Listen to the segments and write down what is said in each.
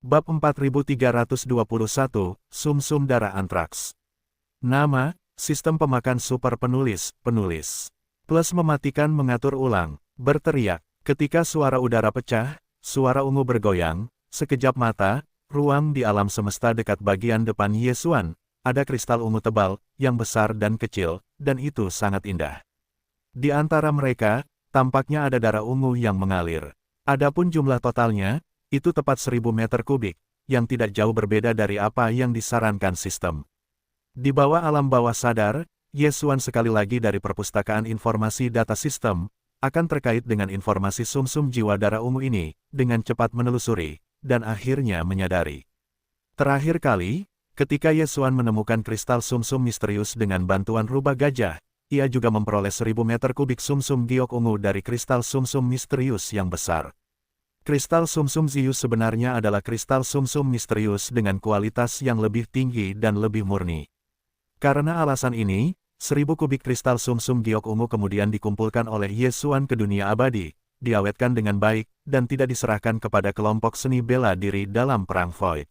Bab 4321, Sumsum Darah Antraks. Nama, Sistem Pemakan Super Penulis, Plus mematikan mengatur ulang, berteriak, ketika suara udara pecah, suara ungu bergoyang, sekejap mata, ruang di alam semesta dekat bagian depan Yesuan, ada kristal ungu tebal, yang besar dan kecil, dan itu sangat indah. Di antara mereka, tampaknya ada darah ungu yang mengalir. Adapun jumlah totalnya, itu tepat 1000 meter kubik, yang tidak jauh berbeda dari apa yang disarankan sistem. Di bawah alam bawah sadar, Yesuan sekali lagi dari perpustakaan informasi data sistem, akan terkait dengan informasi sumsum jiwa darah ungu ini, dengan cepat menelusuri, dan akhirnya menyadari. Terakhir kali, ketika Yesuan menemukan kristal sumsum misterius dengan bantuan rubah gajah, ia juga memperoleh 1000 meter kubik sumsum giok ungu dari kristal sumsum misterius yang besar. Kristal sumsum Zeus sebenarnya adalah kristal sumsum misterius dengan kualitas yang lebih tinggi dan lebih murni. Karena alasan ini, 1000 kubik kristal sumsum giok ungu kemudian dikumpulkan oleh Yesuan ke dunia abadi, diawetkan dengan baik, dan tidak diserahkan kepada kelompok seni bela diri dalam Perang Void.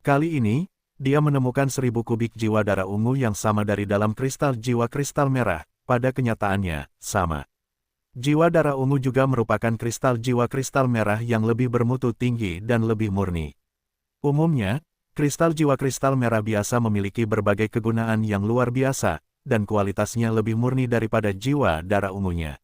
Kali ini, dia menemukan 1000 kubik jiwa darah ungu yang sama dari dalam kristal jiwa kristal merah, pada kenyataannya, sama. Jiwa darah ungu juga merupakan kristal jiwa kristal merah yang lebih bermutu tinggi dan lebih murni. Umumnya, kristal jiwa kristal merah biasa memiliki berbagai kegunaan yang luar biasa, dan kualitasnya lebih murni daripada jiwa darah ungunya.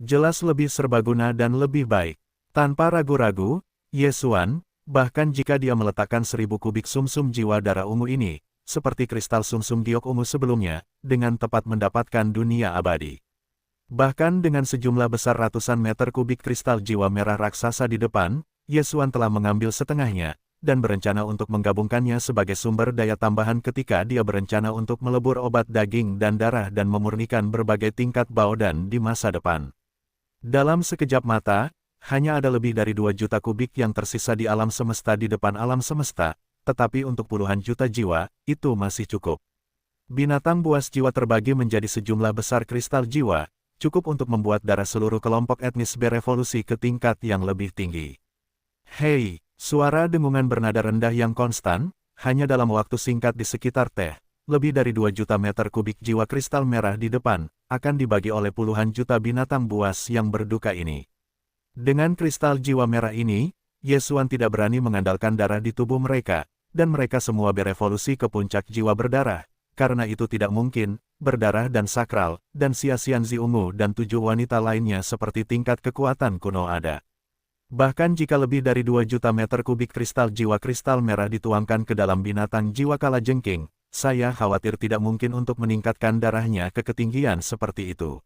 Jelas lebih serbaguna dan lebih baik. Tanpa ragu-ragu, Yesuan, bahkan jika dia meletakkan 1000 kubik sumsum jiwa darah ungu ini, seperti kristal sumsum giok ungu sebelumnya, dengan tepat mendapatkan dunia abadi. Bahkan dengan sejumlah besar ratusan meter kubik kristal jiwa merah raksasa di depan, Yesuan telah mengambil setengahnya, dan berencana untuk menggabungkannya sebagai sumber daya tambahan ketika dia berencana untuk melebur obat daging dan darah dan memurnikan berbagai tingkat baodan di masa depan. Dalam sekejap mata, hanya ada lebih dari 2 juta kubik yang tersisa di alam semesta di depan alam semesta, tetapi untuk puluhan juta jiwa, itu masih cukup. Binatang buas jiwa terbagi menjadi sejumlah besar kristal jiwa, cukup untuk membuat darah seluruh kelompok etnis berevolusi ke tingkat yang lebih tinggi. Hei, suara dengungan bernada rendah yang konstan, hanya dalam waktu singkat di sekitar lebih dari 2 juta meter kubik jiwa kristal merah di depan, akan dibagi oleh puluhan juta binatang buas yang berduka ini. Dengan kristal jiwa merah ini, Yesuan tidak berani mengandalkan darah di tubuh mereka, dan mereka semua berevolusi ke puncak jiwa berdarah, karena itu tidak mungkin, berdarah dan sakral, dan Sia-Sian Zi ungu dan 7 wanita lainnya seperti tingkat kekuatan kuno ada. Bahkan jika lebih dari 2 juta meter kubik kristal jiwa kristal merah dituangkan ke dalam binatang jiwa kalajengking, saya khawatir tidak mungkin untuk meningkatkan darahnya ke ketinggian seperti itu.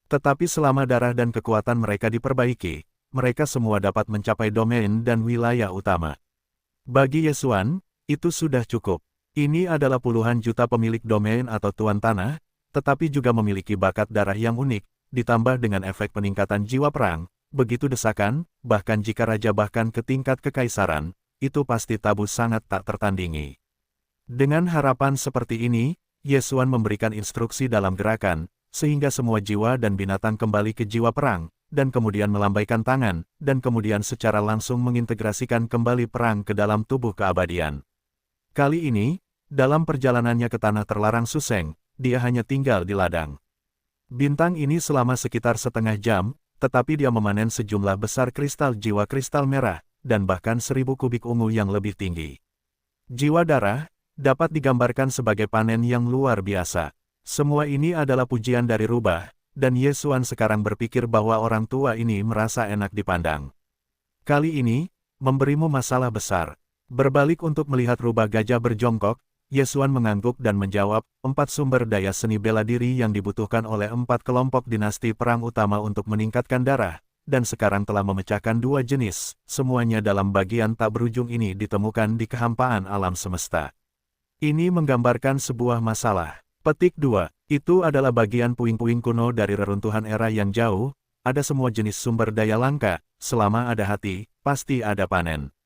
Tetapi selama darah dan kekuatan mereka diperbaiki, mereka semua dapat mencapai domain dan wilayah utama. Bagi Yesuan, itu sudah cukup. Ini adalah puluhan juta pemilik domain atau tuan tanah, tetapi juga memiliki bakat darah yang unik, ditambah dengan efek peningkatan jiwa perang, begitu desakan, bahkan jika raja bahkan ke tingkat kekaisaran, itu pasti tabu sangat tak tertandingi. Dengan harapan seperti ini, Yesuan memberikan instruksi dalam gerakan, sehingga semua jiwa dan binatang kembali ke jiwa perang, dan kemudian melambaikan tangan, dan kemudian secara langsung mengintegrasikan kembali perang ke dalam tubuh keabadian. Kali ini, dalam perjalanannya ke tanah terlarang Suseng, dia hanya tinggal di ladang. Bintang ini selama sekitar setengah jam, tetapi dia memanen sejumlah besar kristal jiwa kristal merah, dan bahkan 1000 kubik ungu yang lebih tinggi. Jiwa darah, dapat digambarkan sebagai panen yang luar biasa. Semua ini adalah pujian dari rubah, dan Yesuan sekarang berpikir bahwa orang tua ini merasa enak dipandang. Kali ini, memberimu masalah besar. Berbalik untuk melihat rubah gajah berjongkok, Yesuan mengangguk dan menjawab, 4 sumber daya seni bela diri yang dibutuhkan oleh 4 kelompok dinasti perang utama untuk meningkatkan darah, dan sekarang telah memecahkan 2 jenis, semuanya dalam bagian tak berujung ini ditemukan di kehampaan alam semesta. Ini menggambarkan sebuah masalah. Petik 2, itu adalah bagian puing-puing kuno dari reruntuhan era yang jauh, ada semua jenis sumber daya langka, selama ada hati, pasti ada panen.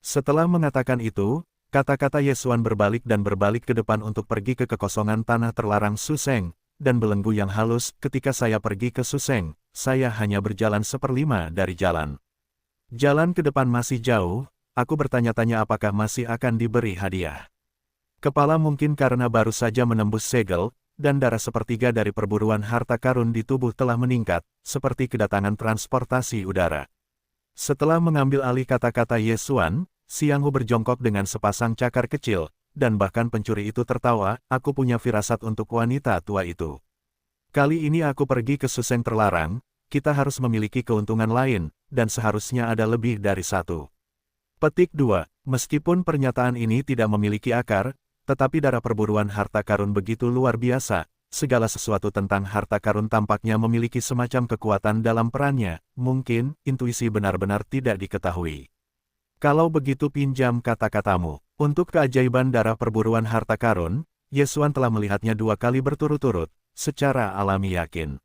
Setelah mengatakan itu, kata-kata Yesuan berbalik ke depan untuk pergi ke kekosongan tanah terlarang Suseng, dan belenggu yang halus, ketika saya pergi ke Suseng, saya hanya berjalan 1/5 dari jalan. Jalan ke depan masih jauh, aku bertanya-tanya apakah masih akan diberi hadiah. Kepala mungkin karena baru saja menembus segel, dan darah sepertiga dari perburuan harta karun di tubuh telah meningkat, seperti kedatangan transportasi udara. Setelah mengambil alih kata-kata Yesuan, Xiang Hu berjongkok dengan sepasang cakar kecil, dan bahkan pencuri itu tertawa, aku punya firasat untuk wanita tua itu. Kali ini aku pergi ke Suseng terlarang, kita harus memiliki keuntungan lain, dan seharusnya ada lebih dari satu. Petik 2. Meskipun pernyataan ini tidak memiliki akar, tetapi darah perburuan harta karun begitu luar biasa, segala sesuatu tentang harta karun tampaknya memiliki semacam kekuatan dalam perannya, mungkin, intuisi benar-benar tidak diketahui. Kalau begitu pinjam kata-katamu. Untuk keajaiban darah perburuan harta karun, Yesuan telah melihatnya 2 kali berturut-turut, secara alami yakin.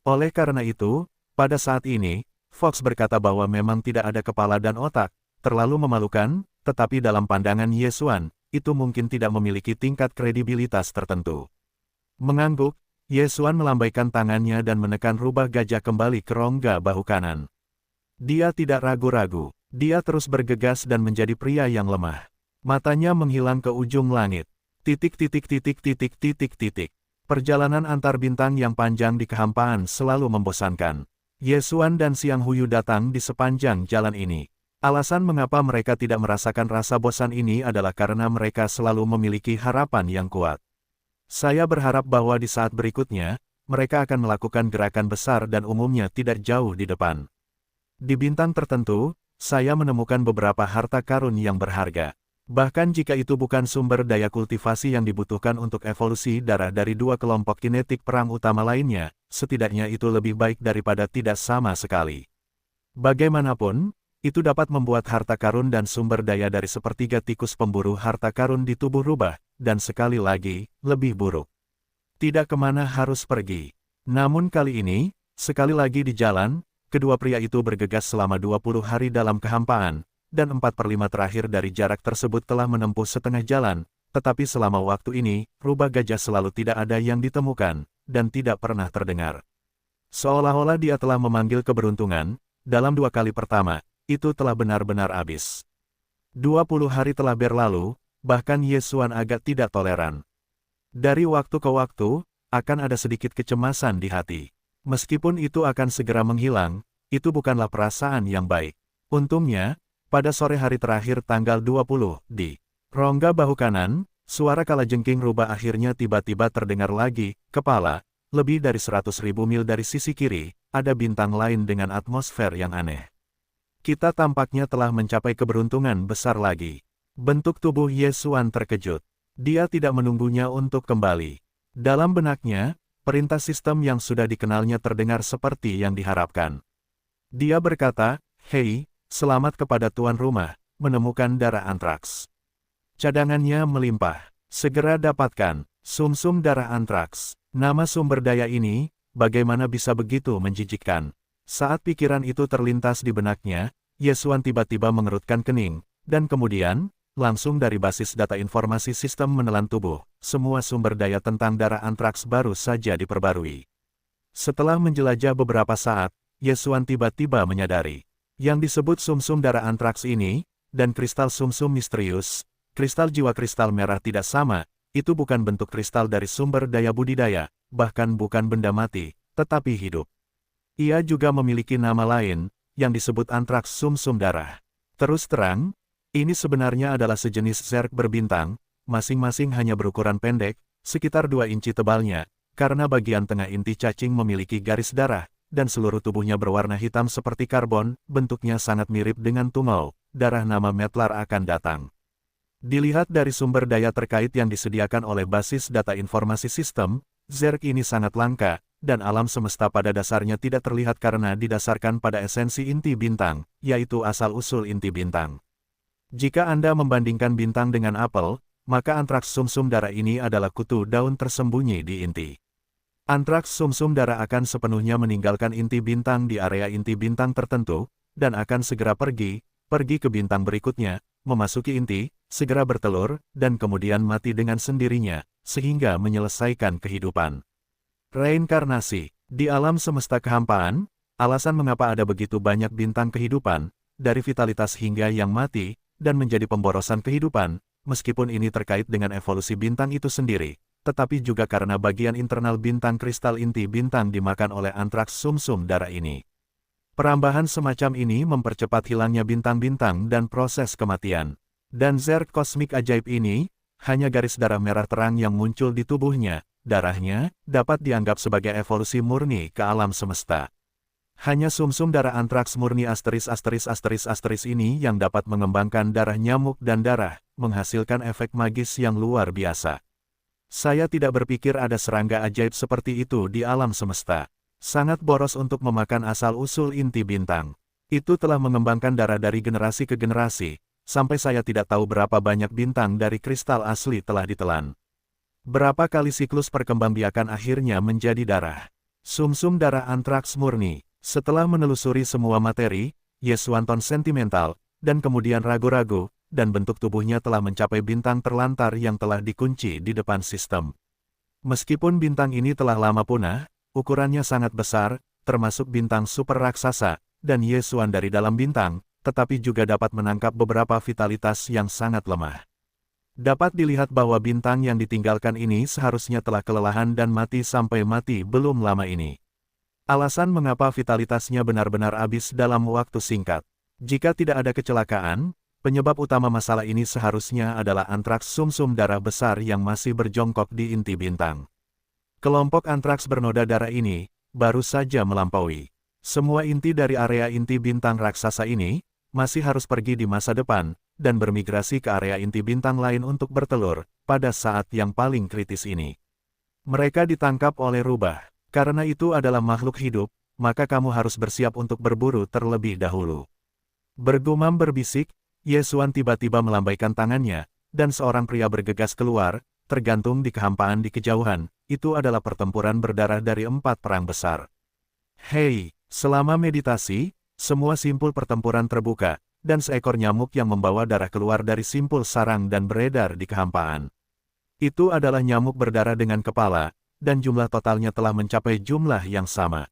Oleh karena itu, pada saat ini, Fox berkata bahwa memang tidak ada kepala dan otak, terlalu memalukan, tetapi dalam pandangan Yesuan, itu mungkin tidak memiliki tingkat kredibilitas tertentu. Mengangguk, Yesuan melambaikan tangannya dan menekan rubah gajah kembali ke rongga bahu kanan. Dia tidak ragu-ragu, dia terus bergegas dan menjadi pria yang lemah. Matanya menghilang ke ujung langit. Titik. Perjalanan antar bintang yang panjang di kehampaan selalu membosankan. Yesuan dan Xiang Huyu datang di sepanjang jalan ini. Alasan mengapa mereka tidak merasakan rasa bosan ini adalah karena mereka selalu memiliki harapan yang kuat. Saya berharap bahwa di saat berikutnya, mereka akan melakukan gerakan besar dan umumnya tidak jauh di depan. Di bintang tertentu, saya menemukan beberapa harta karun yang berharga. Bahkan jika itu bukan sumber daya kultivasi yang dibutuhkan untuk evolusi darah dari 2 kelompok kinetik perang utama lainnya, setidaknya itu lebih baik daripada tidak sama sekali. Bagaimanapun, itu dapat membuat harta karun dan sumber daya dari sepertiga tikus pemburu harta karun di tubuh rubah, dan sekali lagi, lebih buruk. Tidak kemana harus pergi. Namun kali ini, sekali lagi di jalan, kedua pria itu bergegas selama 20 hari dalam kehampaan, dan 4/5 terakhir dari jarak tersebut telah menempuh setengah jalan, tetapi selama waktu ini, rubah gajah selalu tidak ada yang ditemukan, dan tidak pernah terdengar. Seolah-olah dia telah memanggil keberuntungan, dalam 2 kali pertama, itu telah benar-benar habis. 20 hari telah berlalu, bahkan Yesuan agak tidak toleran. Dari waktu ke waktu, akan ada sedikit kecemasan di hati. Meskipun itu akan segera menghilang, itu bukanlah perasaan yang baik. Untungnya, pada sore hari terakhir tanggal 20, di rongga bahu kanan, suara kalajengking rubah akhirnya tiba-tiba terdengar lagi, kepala, lebih dari 100.000 mil dari sisi kiri, ada bintang lain dengan atmosfer yang aneh. Kita tampaknya telah mencapai keberuntungan besar lagi. Bentuk tubuh Yesuan terkejut. Dia tidak menunggunya untuk kembali. Dalam benaknya, perintah sistem yang sudah dikenalnya terdengar seperti yang diharapkan. Dia berkata, "Hei, selamat kepada tuan rumah, menemukan darah antraks. Cadangannya melimpah. Segera dapatkan, sumsum darah antraks." Nama sumber daya ini, bagaimana bisa begitu menjijikkan? Saat pikiran itu terlintas di benaknya, Yesuan tiba-tiba mengerutkan kening, dan kemudian, langsung dari basis data informasi sistem menelan tubuh, semua sumber daya tentang darah antraks baru saja diperbarui. Setelah menjelajah beberapa saat, Yesuan tiba-tiba menyadari. Yang disebut sumsum darah antraks ini, dan kristal sumsum misterius, kristal jiwa kristal merah tidak sama, itu bukan bentuk kristal dari sumber daya budidaya, bahkan bukan benda mati, tetapi hidup. Ia juga memiliki nama lain, yang disebut antraks sumsum darah. Terus terang, ini sebenarnya adalah sejenis zerk berbintang, masing-masing hanya berukuran pendek, sekitar 2 inci tebalnya, karena bagian tengah inti cacing memiliki garis darah, dan seluruh tubuhnya berwarna hitam seperti karbon, bentuknya sangat mirip dengan tungau, darah nama Metlar akan datang. Dilihat dari sumber daya terkait yang disediakan oleh basis data informasi sistem, zerk ini sangat langka, dan alam semesta pada dasarnya tidak terlihat karena didasarkan pada esensi inti bintang, yaitu asal-usul inti bintang. Jika Anda membandingkan bintang dengan apel, maka antraks sumsum darah ini adalah kutu daun tersembunyi di inti. Antraks sumsum darah akan sepenuhnya meninggalkan inti bintang di area inti bintang tertentu, dan akan segera pergi ke bintang berikutnya, memasuki inti, segera bertelur, dan kemudian mati dengan sendirinya, sehingga menyelesaikan kehidupan. Reinkarnasi. Di alam semesta kehampaan, alasan mengapa ada begitu banyak bintang kehidupan, dari vitalitas hingga yang mati, dan menjadi pemborosan kehidupan, meskipun ini terkait dengan evolusi bintang itu sendiri, tetapi juga karena bagian internal bintang kristal inti bintang dimakan oleh antraks sumsum darah ini. Perambahan semacam ini mempercepat hilangnya bintang-bintang dan proses kematian. Dan zerg kosmik ajaib ini, hanya garis darah merah terang yang muncul di tubuhnya, darahnya, dapat dianggap sebagai evolusi murni ke alam semesta. Hanya sumsum darah antraks murni ***** ini yang dapat mengembangkan darah nyamuk dan darah, menghasilkan efek magis yang luar biasa. Saya tidak berpikir ada serangga ajaib seperti itu di alam semesta. Sangat boros untuk memakan asal-usul inti bintang. Itu telah mengembangkan darah dari generasi ke generasi, sampai saya tidak tahu berapa banyak bintang dari kristal asli telah ditelan. Berapa kali siklus perkembangbiakan akhirnya menjadi darah. Sumsum darah antraks murni. Setelah menelusuri semua materi, Yeswanton sentimental, dan kemudian ragu-ragu, dan bentuk tubuhnya telah mencapai bintang terlantar yang telah dikunci di depan sistem. Meskipun bintang ini telah lama punah, ukurannya sangat besar, termasuk bintang super raksasa, dan Yesuan dari dalam bintang, tetapi juga dapat menangkap beberapa vitalitas yang sangat lemah. Dapat dilihat bahwa bintang yang ditinggalkan ini seharusnya telah kelelahan dan mati sampai mati belum lama ini. Alasan mengapa vitalitasnya benar-benar habis dalam waktu singkat. Jika tidak ada kecelakaan, penyebab utama masalah ini seharusnya adalah antraks sumsum darah besar yang masih berjongkok di inti bintang. Kelompok antraks bernoda darah ini baru saja melampaui. Semua inti dari area inti bintang raksasa ini masih harus pergi di masa depan dan bermigrasi ke area inti bintang lain untuk bertelur pada saat yang paling kritis ini. Mereka ditangkap oleh rubah. Karena itu adalah makhluk hidup, maka kamu harus bersiap untuk berburu terlebih dahulu. Bergumam berbisik, Yesuan tiba-tiba melambaikan tangannya, dan seorang pria bergegas keluar, tergantung di kehampaan di kejauhan. Itu adalah pertempuran berdarah dari 4 perang besar. Hei, selama meditasi, semua simpul pertempuran terbuka, dan seekor nyamuk yang membawa darah keluar dari simpul sarang dan beredar di kehampaan. Itu adalah nyamuk berdarah dengan kepala, dan jumlah totalnya telah mencapai jumlah yang sama.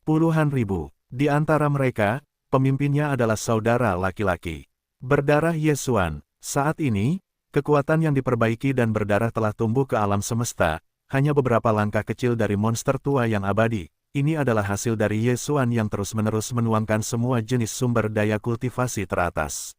Puluhan ribu. Di antara mereka, pemimpinnya adalah saudara laki-laki. Berdarah Yesuan. Saat ini, kekuatan yang diperbaiki dan berdarah telah tumbuh ke alam semesta, hanya beberapa langkah kecil dari monster tua yang abadi. Ini adalah hasil dari Yesuan yang terus-menerus menuangkan semua jenis sumber daya kultivasi teratas.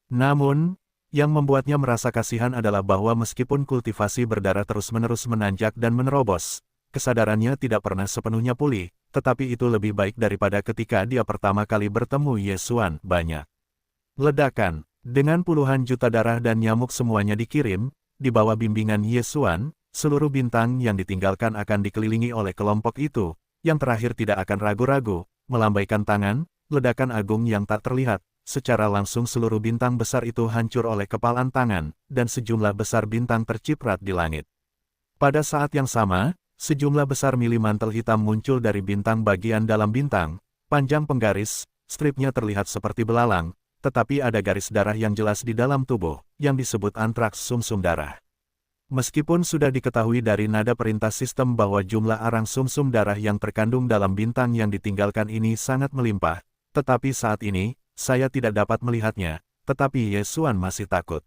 Namun, yang membuatnya merasa kasihan adalah bahwa meskipun kultivasi berdarah terus-menerus menanjak dan menerobos, kesadarannya tidak pernah sepenuhnya pulih, tetapi itu lebih baik daripada ketika dia pertama kali bertemu Yesuan. Banyak ledakan, dengan puluhan juta darah dan nyamuk semuanya dikirim, di bawah bimbingan Yesuan, seluruh bintang yang ditinggalkan akan dikelilingi oleh kelompok itu, yang terakhir tidak akan ragu-ragu, melambaikan tangan, ledakan agung yang tak terlihat. Secara langsung seluruh bintang besar itu hancur oleh kepalan tangan, dan sejumlah besar bintang terciprat di langit. Pada saat yang sama, sejumlah besar mili mantel hitam muncul dari bintang bagian dalam bintang, panjang penggaris, stripnya terlihat seperti belalang, tetapi ada garis darah yang jelas di dalam tubuh, yang disebut antraks sumsum darah. Meskipun sudah diketahui dari nada perintah sistem bahwa jumlah arang sumsum darah yang terkandung dalam bintang yang ditinggalkan ini sangat melimpah, tetapi saat ini, saya tidak dapat melihatnya, tetapi Yesuan masih takut.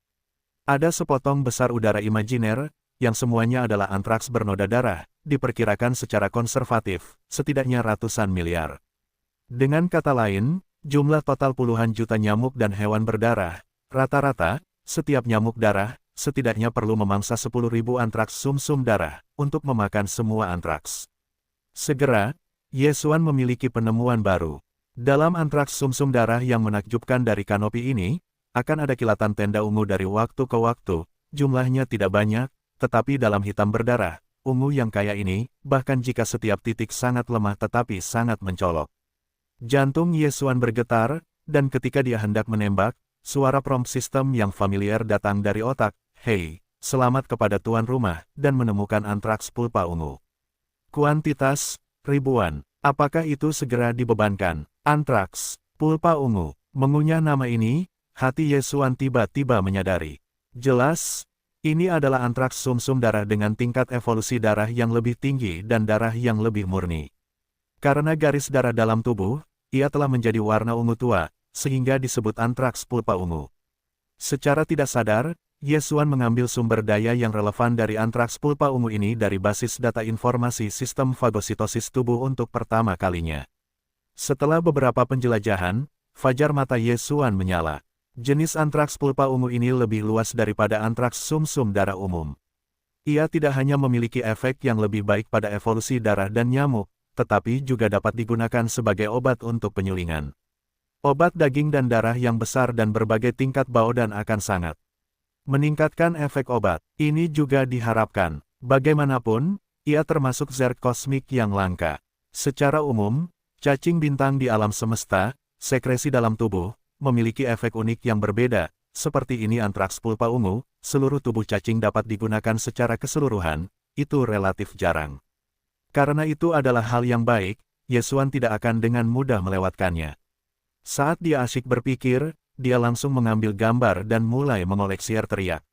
Ada sepotong besar udara imajiner, yang semuanya adalah antraks bernoda darah, diperkirakan secara konservatif, setidaknya ratusan miliar. Dengan kata lain, jumlah total puluhan juta nyamuk dan hewan berdarah, rata-rata, setiap nyamuk darah, setidaknya perlu memangsa 10.000 antraks sumsum darah, untuk memakan semua antraks. Segera, Yesuan memiliki penemuan baru. Dalam antraks sumsum darah yang menakjubkan dari kanopi ini, akan ada kilatan tenda ungu dari waktu ke waktu, jumlahnya tidak banyak, tetapi dalam hitam berdarah, ungu yang kaya ini, bahkan jika setiap titik sangat lemah tetapi sangat mencolok. Jantung Yesuan bergetar, dan ketika dia hendak menembak, suara prompt sistem yang familiar datang dari otak, "Hei, selamat kepada tuan rumah," dan menemukan antraks pulpa ungu. Kuantitas, ribuan. Apakah itu segera dibebankan? Antraks, pulpa ungu. Mengunyah nama ini, hati Yesuan tiba-tiba menyadari. Jelas, ini adalah antraks sumsum darah dengan tingkat evolusi darah yang lebih tinggi dan darah yang lebih murni. Karena garis darah dalam tubuh, ia telah menjadi warna ungu tua, sehingga disebut antraks pulpa ungu. Secara tidak sadar, Yesuan mengambil sumber daya yang relevan dari antraks pulpa ungu ini dari basis data informasi sistem fagositosis tubuh untuk pertama kalinya. Setelah beberapa penjelajahan, fajar mata Yesuan menyala. Jenis antraks pulpa ungu ini lebih luas daripada antraks sumsum darah umum. Ia tidak hanya memiliki efek yang lebih baik pada evolusi darah dan nyamuk, tetapi juga dapat digunakan sebagai obat untuk penyulingan. Obat daging dan darah yang besar dan berbagai tingkat bau dan akan sangat meningkatkan efek obat. Ini juga diharapkan. Bagaimanapun, ia termasuk zat kosmik yang langka. Secara umum, cacing bintang di alam semesta, sekresi dalam tubuh, memiliki efek unik yang berbeda. Seperti ini antraks pulpa ungu, seluruh tubuh cacing dapat digunakan secara keseluruhan, itu relatif jarang. Karena itu adalah hal yang baik, Yesuan tidak akan dengan mudah melewatkannya. Saat dia asyik berpikir, dia langsung mengambil gambar dan mulai mengoleksi teriak.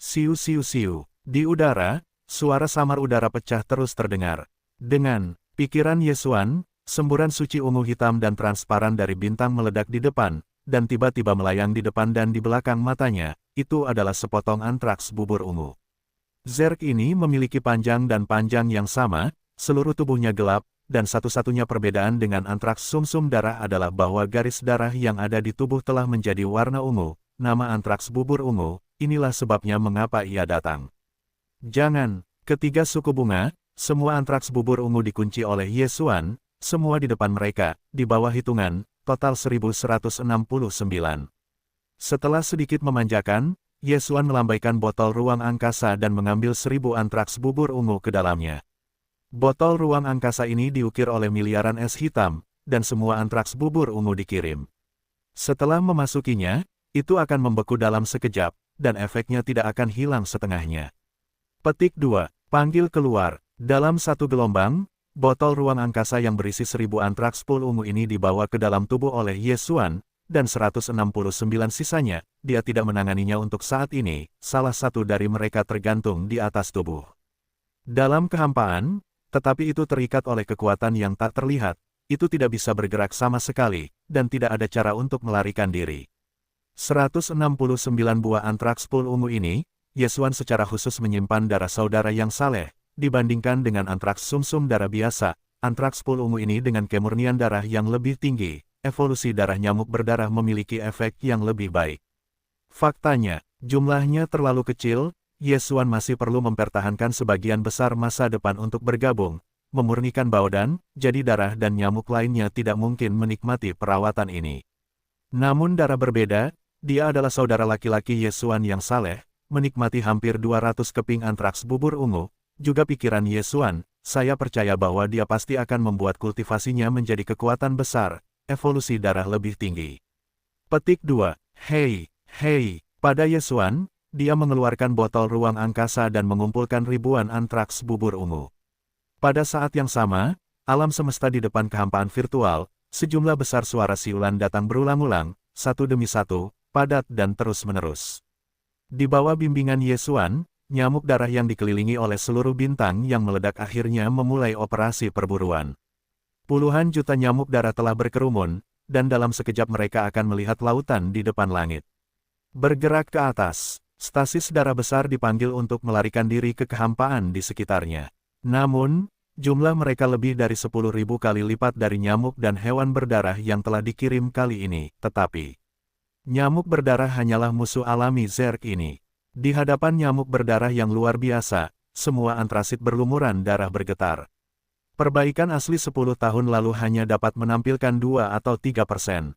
Siu siu siu. Di udara, suara samar udara pecah terus terdengar. Dengan pikiran Yesuan, semburan suci ungu hitam dan transparan dari bintang meledak di depan, dan tiba-tiba melayang di depan dan di belakang matanya. Itu adalah sepotong antraks bubur ungu. Zerk ini memiliki panjang dan panjang yang sama, seluruh tubuhnya gelap, dan satu-satunya perbedaan dengan antraks sumsum darah adalah bahwa garis darah yang ada di tubuh telah menjadi warna ungu. Nama antraks bubur ungu, inilah sebabnya mengapa ia datang. Jangan, ketiga suku bunga, semua antraks bubur ungu dikunci oleh Yesuan, semua di depan mereka, di bawah hitungan, total 1169. Setelah sedikit memanjakan, Yesuan melambaikan botol ruang angkasa dan mengambil 1000 antraks bubur ungu ke dalamnya. Botol ruang angkasa ini diukir oleh miliaran es hitam, dan semua antraks bubur ungu dikirim. Setelah memasukinya, itu akan membeku dalam sekejap, dan efeknya tidak akan hilang setengahnya. Petik 2. Panggil keluar. Dalam satu gelombang, botol ruang angkasa yang berisi 1000 antraks pul ungu ini dibawa ke dalam tubuh oleh Yesuan, dan 169 sisanya, dia tidak menanganinya untuk saat ini, salah satu dari mereka tergantung di atas tubuh. Dalam kehampaan, tetapi itu terikat oleh kekuatan yang tak terlihat, itu tidak bisa bergerak sama sekali, dan tidak ada cara untuk melarikan diri. 169 buah antraks pul ungu ini, Yesuan secara khusus menyimpan darah saudara yang saleh, dibandingkan dengan antraks sumsum darah biasa. Antraks pul ungu ini dengan kemurnian darah yang lebih tinggi, evolusi darah nyamuk berdarah memiliki efek yang lebih baik. Faktanya, jumlahnya terlalu kecil, Yesuan masih perlu mempertahankan sebagian besar masa depan untuk bergabung, memurnikan baudan, jadi darah dan nyamuk lainnya tidak mungkin menikmati perawatan ini. Namun darah berbeda, dia adalah saudara laki-laki Yesuan yang saleh, menikmati hampir 200 keping antraks bubur ungu, juga pikiran Yesuan, saya percaya bahwa dia pasti akan membuat kultivasinya menjadi kekuatan besar, evolusi darah lebih tinggi. Petik 2. Hei, pada Yesuan, dia mengeluarkan botol ruang angkasa dan mengumpulkan ribuan antraks bubur ungu. Pada saat yang sama, alam semesta di depan kehampaan virtual, sejumlah besar suara siulan datang berulang-ulang, satu demi satu, padat dan terus-menerus. Di bawah bimbingan Yesuan, nyamuk darah yang dikelilingi oleh seluruh bintang yang meledak akhirnya memulai operasi perburuan. Puluhan juta nyamuk darah telah berkerumun, dan dalam sekejap mereka akan melihat lautan di depan langit. Bergerak ke atas. Stasis darah besar dipanggil untuk melarikan diri ke kehampaan di sekitarnya. Namun, jumlah mereka lebih dari 10.000 kali lipat dari nyamuk dan hewan berdarah yang telah dikirim kali ini. Tetapi, nyamuk berdarah hanyalah musuh alami Zerk ini. Di hadapan nyamuk berdarah yang luar biasa, semua antrasit berlumuran darah bergetar. Perbaikan asli 10 tahun lalu hanya dapat menampilkan 2 atau 3%.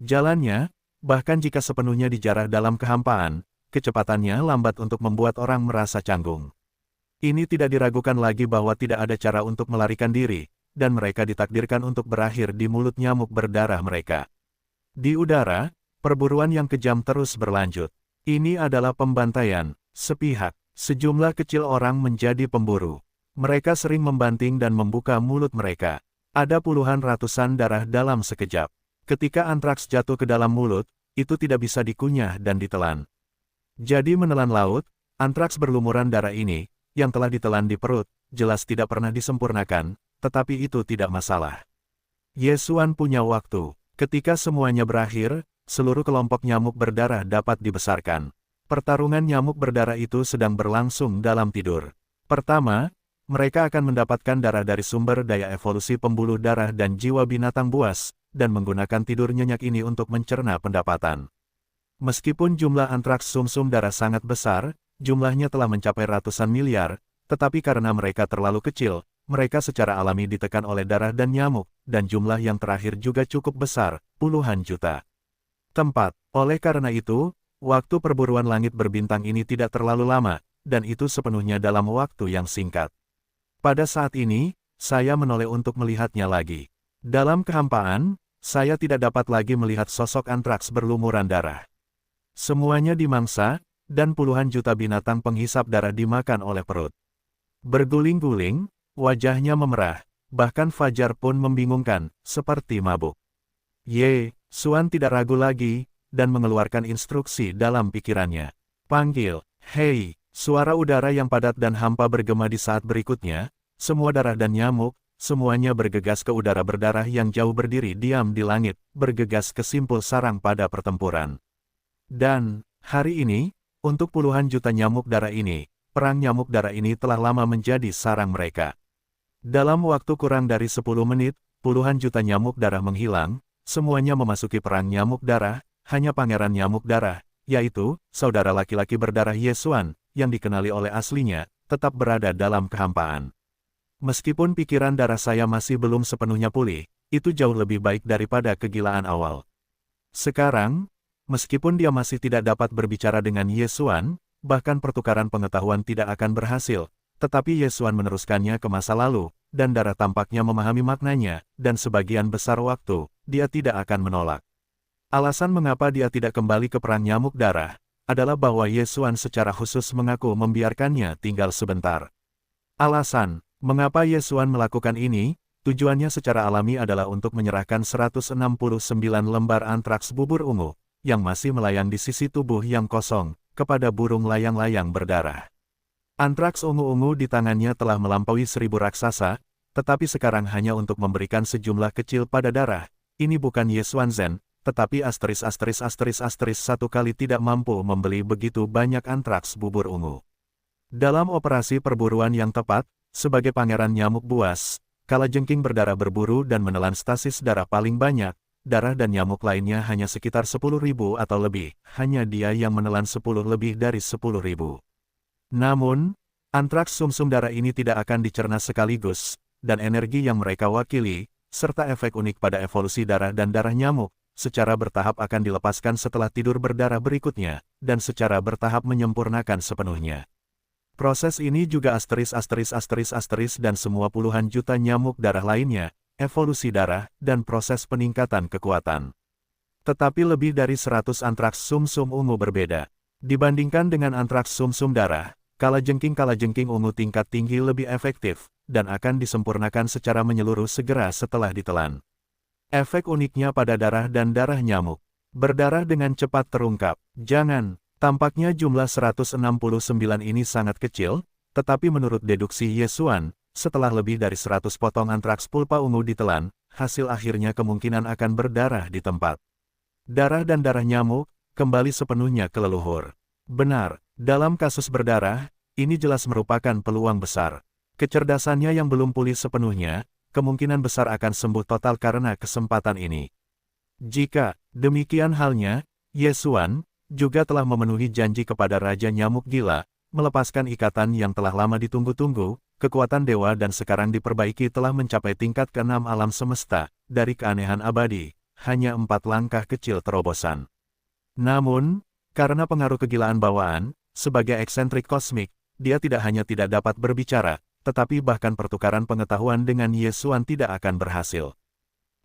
Jalannya, bahkan jika sepenuhnya dijarah dalam kehampaan, kecepatannya lambat untuk membuat orang merasa canggung. Ini tidak diragukan lagi bahwa tidak ada cara untuk melarikan diri, dan mereka ditakdirkan untuk berakhir di mulut nyamuk berdarah mereka. Di udara, perburuan yang kejam terus berlanjut. Ini adalah pembantaian, sepihak. Sejumlah kecil orang menjadi pemburu. Mereka sering membanting dan membuka mulut mereka. Ada puluhan ratusan darah dalam sekejap. Ketika antraks jatuh ke dalam mulut, itu tidak bisa dikunyah dan ditelan. Jadi menelan laut, antraks berlumuran darah ini, yang telah ditelan di perut, jelas tidak pernah disempurnakan, tetapi itu tidak masalah. Yesuan punya waktu. Ketika semuanya berakhir, seluruh kelompok nyamuk berdarah dapat dibesarkan. Pertarungan nyamuk berdarah itu sedang berlangsung dalam tidur. Pertama, mereka akan mendapatkan darah dari sumber daya evolusi pembuluh darah dan jiwa binatang buas, dan menggunakan tidur nyenyak ini untuk mencerna pendapatan. Meskipun jumlah antraks sumsum darah sangat besar, jumlahnya telah mencapai ratusan miliar, tetapi karena mereka terlalu kecil, mereka secara alami ditekan oleh darah dan nyamuk, dan jumlah yang terakhir juga cukup besar, puluhan juta. Tempat. Oleh karena itu, waktu perburuan langit berbintang ini tidak terlalu lama, dan itu sepenuhnya dalam waktu yang singkat. Pada saat ini, saya menoleh untuk melihatnya lagi. Dalam kehampaan, saya tidak dapat lagi melihat sosok antraks berlumuran darah. Semuanya dimangsa, dan puluhan juta binatang penghisap darah dimakan oleh perut. Berguling-guling, wajahnya memerah, bahkan Fajar pun membingungkan, seperti mabuk. Ye, Xuan tidak ragu lagi, dan mengeluarkan instruksi dalam pikirannya. Panggil, hei, suara udara yang padat dan hampa bergema di saat berikutnya, semua darah dan nyamuk, semuanya bergegas ke udara berdarah yang jauh berdiri diam di langit, bergegas ke simpul sarang pada pertempuran. Dan, hari ini, untuk puluhan juta nyamuk darah ini, perang nyamuk darah ini telah lama menjadi sarang mereka. Dalam waktu kurang dari 10 menit, puluhan juta nyamuk darah menghilang, semuanya memasuki perang nyamuk darah, hanya pangeran nyamuk darah, yaitu, saudara laki-laki berdarah Ye Xuan, yang dikenali oleh aslinya, tetap berada dalam kehampaan. Meskipun pikiran darah saya masih belum sepenuhnya pulih, itu jauh lebih baik daripada kegilaan awal. Sekarang, meskipun dia masih tidak dapat berbicara dengan Ye Xuan, bahkan pertukaran pengetahuan tidak akan berhasil, tetapi Ye Xuan meneruskannya ke masa lalu, dan darah tampaknya memahami maknanya, dan sebagian besar waktu, dia tidak akan menolak. Alasan mengapa dia tidak kembali ke perang nyamuk darah, adalah bahwa Ye Xuan secara khusus mengaku membiarkannya tinggal sebentar. Alasan, mengapa Ye Xuan melakukan ini, tujuannya secara alami adalah untuk menyerahkan 169 lembar antraks bubur ungu, yang masih melayang di sisi tubuh yang kosong, kepada burung layang-layang berdarah. Antraks ungu-ungu di tangannya telah melampaui 1000 raksasa, tetapi sekarang hanya untuk memberikan sejumlah kecil pada darah. Ini bukan Ye Xuan Zhen, tetapi **** satu kali tidak mampu membeli begitu banyak antraks bubur ungu. Dalam operasi perburuan yang tepat, sebagai pangeran nyamuk buas, kalajengking berdarah berburu dan menelan stasis darah paling banyak, darah dan nyamuk lainnya hanya sekitar 10.000 atau lebih, hanya dia yang menelan 10 lebih dari 10.000. Namun, antraks sumsum darah ini tidak akan dicerna sekaligus, dan energi yang mereka wakili, serta efek unik pada evolusi darah dan darah nyamuk, secara bertahap akan dilepaskan setelah tidur berdarah berikutnya, dan secara bertahap menyempurnakan sepenuhnya. Proses ini juga **** dan semua puluhan juta nyamuk darah lainnya, evolusi darah, dan proses peningkatan kekuatan. Tetapi lebih dari 100 antraks sumsum ungu berbeda. Dibandingkan dengan antraks sumsum darah, kalajengking ungu tingkat tinggi lebih efektif, dan akan disempurnakan secara menyeluruh segera setelah ditelan. Efek uniknya pada darah dan darah nyamuk. Berdarah dengan cepat terungkap. Jangan, tampaknya jumlah 169 ini sangat kecil, tetapi menurut deduksi Ye Xuan, setelah lebih dari 100 potong antraks pulpa ungu ditelan, hasil akhirnya kemungkinan akan berdarah di tempat. Darah dan darah nyamuk, kembali sepenuhnya ke leluhur. Benar, dalam kasus berdarah, ini jelas merupakan peluang besar. Kecerdasannya yang belum pulih sepenuhnya, kemungkinan besar akan sembuh total karena kesempatan ini. Jika demikian halnya, Ye Xuan juga telah memenuhi janji kepada Raja Nyamuk Gila, melepaskan ikatan yang telah lama ditunggu-tunggu. Kekuatan dewa dan sekarang diperbaiki telah mencapai tingkat ke-6 alam semesta, dari keanehan abadi, hanya 4 langkah kecil terobosan. Namun, karena pengaruh kegilaan bawaan, sebagai eksentrik kosmik, dia tidak hanya tidak dapat berbicara, tetapi bahkan pertukaran pengetahuan dengan Ye Xuan tidak akan berhasil.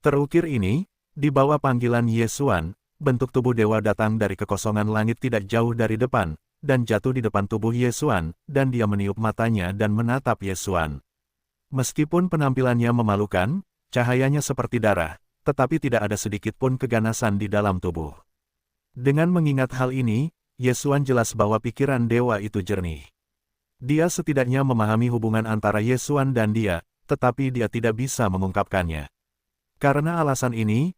Terukir ini, di bawah panggilan Ye Xuan, bentuk tubuh dewa datang dari kekosongan langit tidak jauh dari depan, dan jatuh di depan tubuh Ye Xuan, dan dia meniup matanya dan menatap Ye Xuan. Meskipun penampilannya memalukan, cahayanya seperti darah, tetapi tidak ada sedikit pun keganasan di dalam tubuh. Dengan mengingat hal ini, Ye Xuan jelas bahwa pikiran dewa itu jernih. Dia setidaknya memahami hubungan antara Ye Xuan dan dia, tetapi dia tidak bisa mengungkapkannya. Karena alasan ini,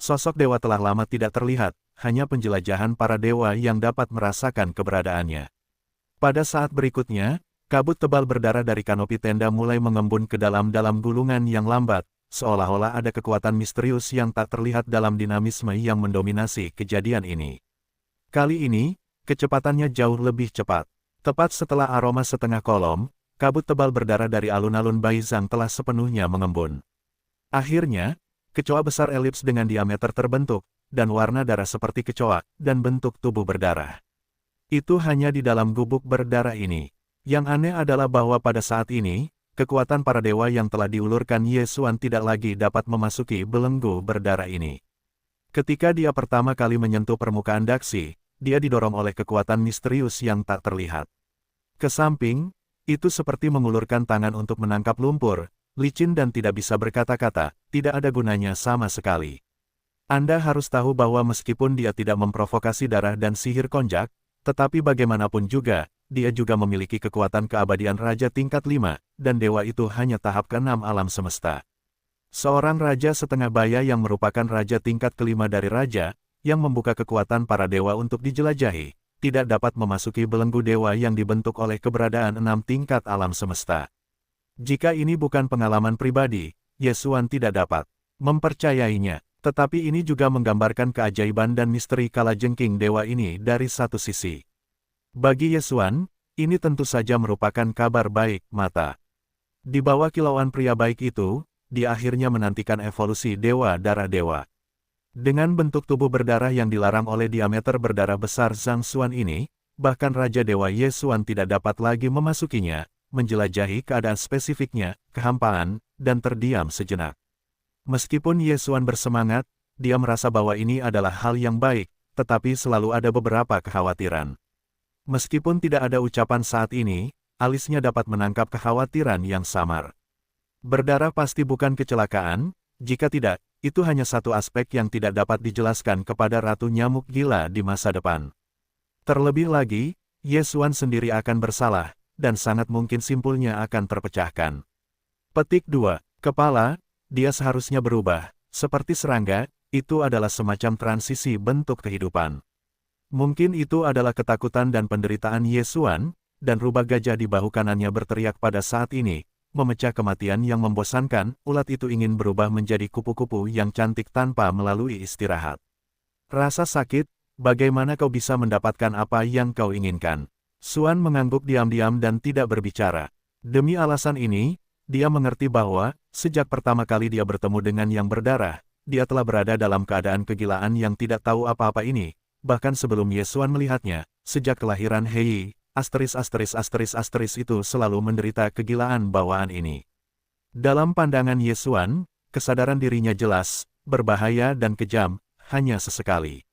Sosok dewa telah lama tidak terlihat, hanya penjelajahan para dewa yang dapat merasakan keberadaannya. Pada saat berikutnya, kabut tebal berdarah dari kanopi tenda mulai mengembun ke dalam gulungan yang lambat, seolah-olah ada kekuatan misterius yang tak terlihat dalam dinamisme yang mendominasi kejadian ini. Kali ini, kecepatannya jauh lebih cepat. Tepat setelah aroma setengah kolom, kabut tebal berdarah dari alun-alun Baizang telah sepenuhnya mengembun. Akhirnya, kecoa besar elips dengan diameter terbentuk, dan warna darah seperti kecoa, dan bentuk tubuh berdarah. Itu hanya di dalam gubuk berdarah ini. Yang aneh adalah bahwa pada saat ini, kekuatan para dewa yang telah diulurkan Ye Xuan tidak lagi dapat memasuki belenggu berdarah ini. Ketika dia pertama kali menyentuh permukaan Daxi, dia didorong oleh kekuatan misterius yang tak terlihat. Ke samping, itu seperti mengulurkan tangan untuk menangkap lumpur, licin dan tidak bisa berkata-kata, tidak ada gunanya sama sekali. Anda harus tahu bahwa meskipun dia tidak memprovokasi darah dan sihir konjak, tetapi bagaimanapun juga, dia juga memiliki kekuatan keabadian Raja tingkat 5, dan dewa itu hanya tahap ke-6 alam semesta. Seorang Raja setengah baya yang merupakan Raja tingkat ke-5 dari Raja, yang membuka kekuatan para dewa untuk dijelajahi, tidak dapat memasuki belenggu dewa yang dibentuk oleh keberadaan 6 tingkat alam semesta. Jika ini bukan pengalaman pribadi, Ye Xuan tidak dapat mempercayainya. Tetapi ini juga menggambarkan keajaiban dan misteri kalajengking dewa ini dari satu sisi. Bagi Ye Xuan, ini tentu saja merupakan kabar baik, mata. Di bawah kilauan pria baik itu, dia akhirnya menantikan evolusi dewa darah dewa. Dengan bentuk tubuh berdarah yang dilarang oleh diameter berdarah besar Zhang Xuan ini, bahkan Raja Dewa Ye Xuan tidak dapat lagi memasukinya, menjelajahi keadaan spesifiknya, kehampaan, dan terdiam sejenak. Meskipun Ye Xuan bersemangat, dia merasa bahwa ini adalah hal yang baik, tetapi selalu ada beberapa kekhawatiran. Meskipun tidak ada ucapan saat ini, alisnya dapat menangkap kekhawatiran yang samar. Berdarah pasti bukan kecelakaan, jika tidak, itu hanya satu aspek yang tidak dapat dijelaskan kepada Ratu Nyamuk Gila di masa depan. Terlebih lagi, Ye Xuan sendiri akan bersalah, dan sangat mungkin simpulnya akan terpecahkan. Petik 2. Kepala. Dia seharusnya berubah, seperti serangga, itu adalah semacam transisi bentuk kehidupan. Mungkin itu adalah ketakutan dan penderitaan Ye Xuan, dan rubah gajah di bahu kanannya berteriak pada saat ini, memecah kematian yang membosankan, ulat itu ingin berubah menjadi kupu-kupu yang cantik tanpa melalui istirahat. Rasa sakit, bagaimana kau bisa mendapatkan apa yang kau inginkan? Xuan mengangguk diam-diam dan tidak berbicara. Demi alasan ini, dia mengerti bahwa, sejak pertama kali dia bertemu dengan yang berdarah, dia telah berada dalam keadaan kegilaan yang tidak tahu apa-apa ini, bahkan sebelum Ye Xuan melihatnya, sejak kelahiran Hei, **** itu selalu menderita kegilaan bawaan ini. Dalam pandangan Ye Xuan, kesadaran dirinya jelas, berbahaya dan kejam, hanya sesekali.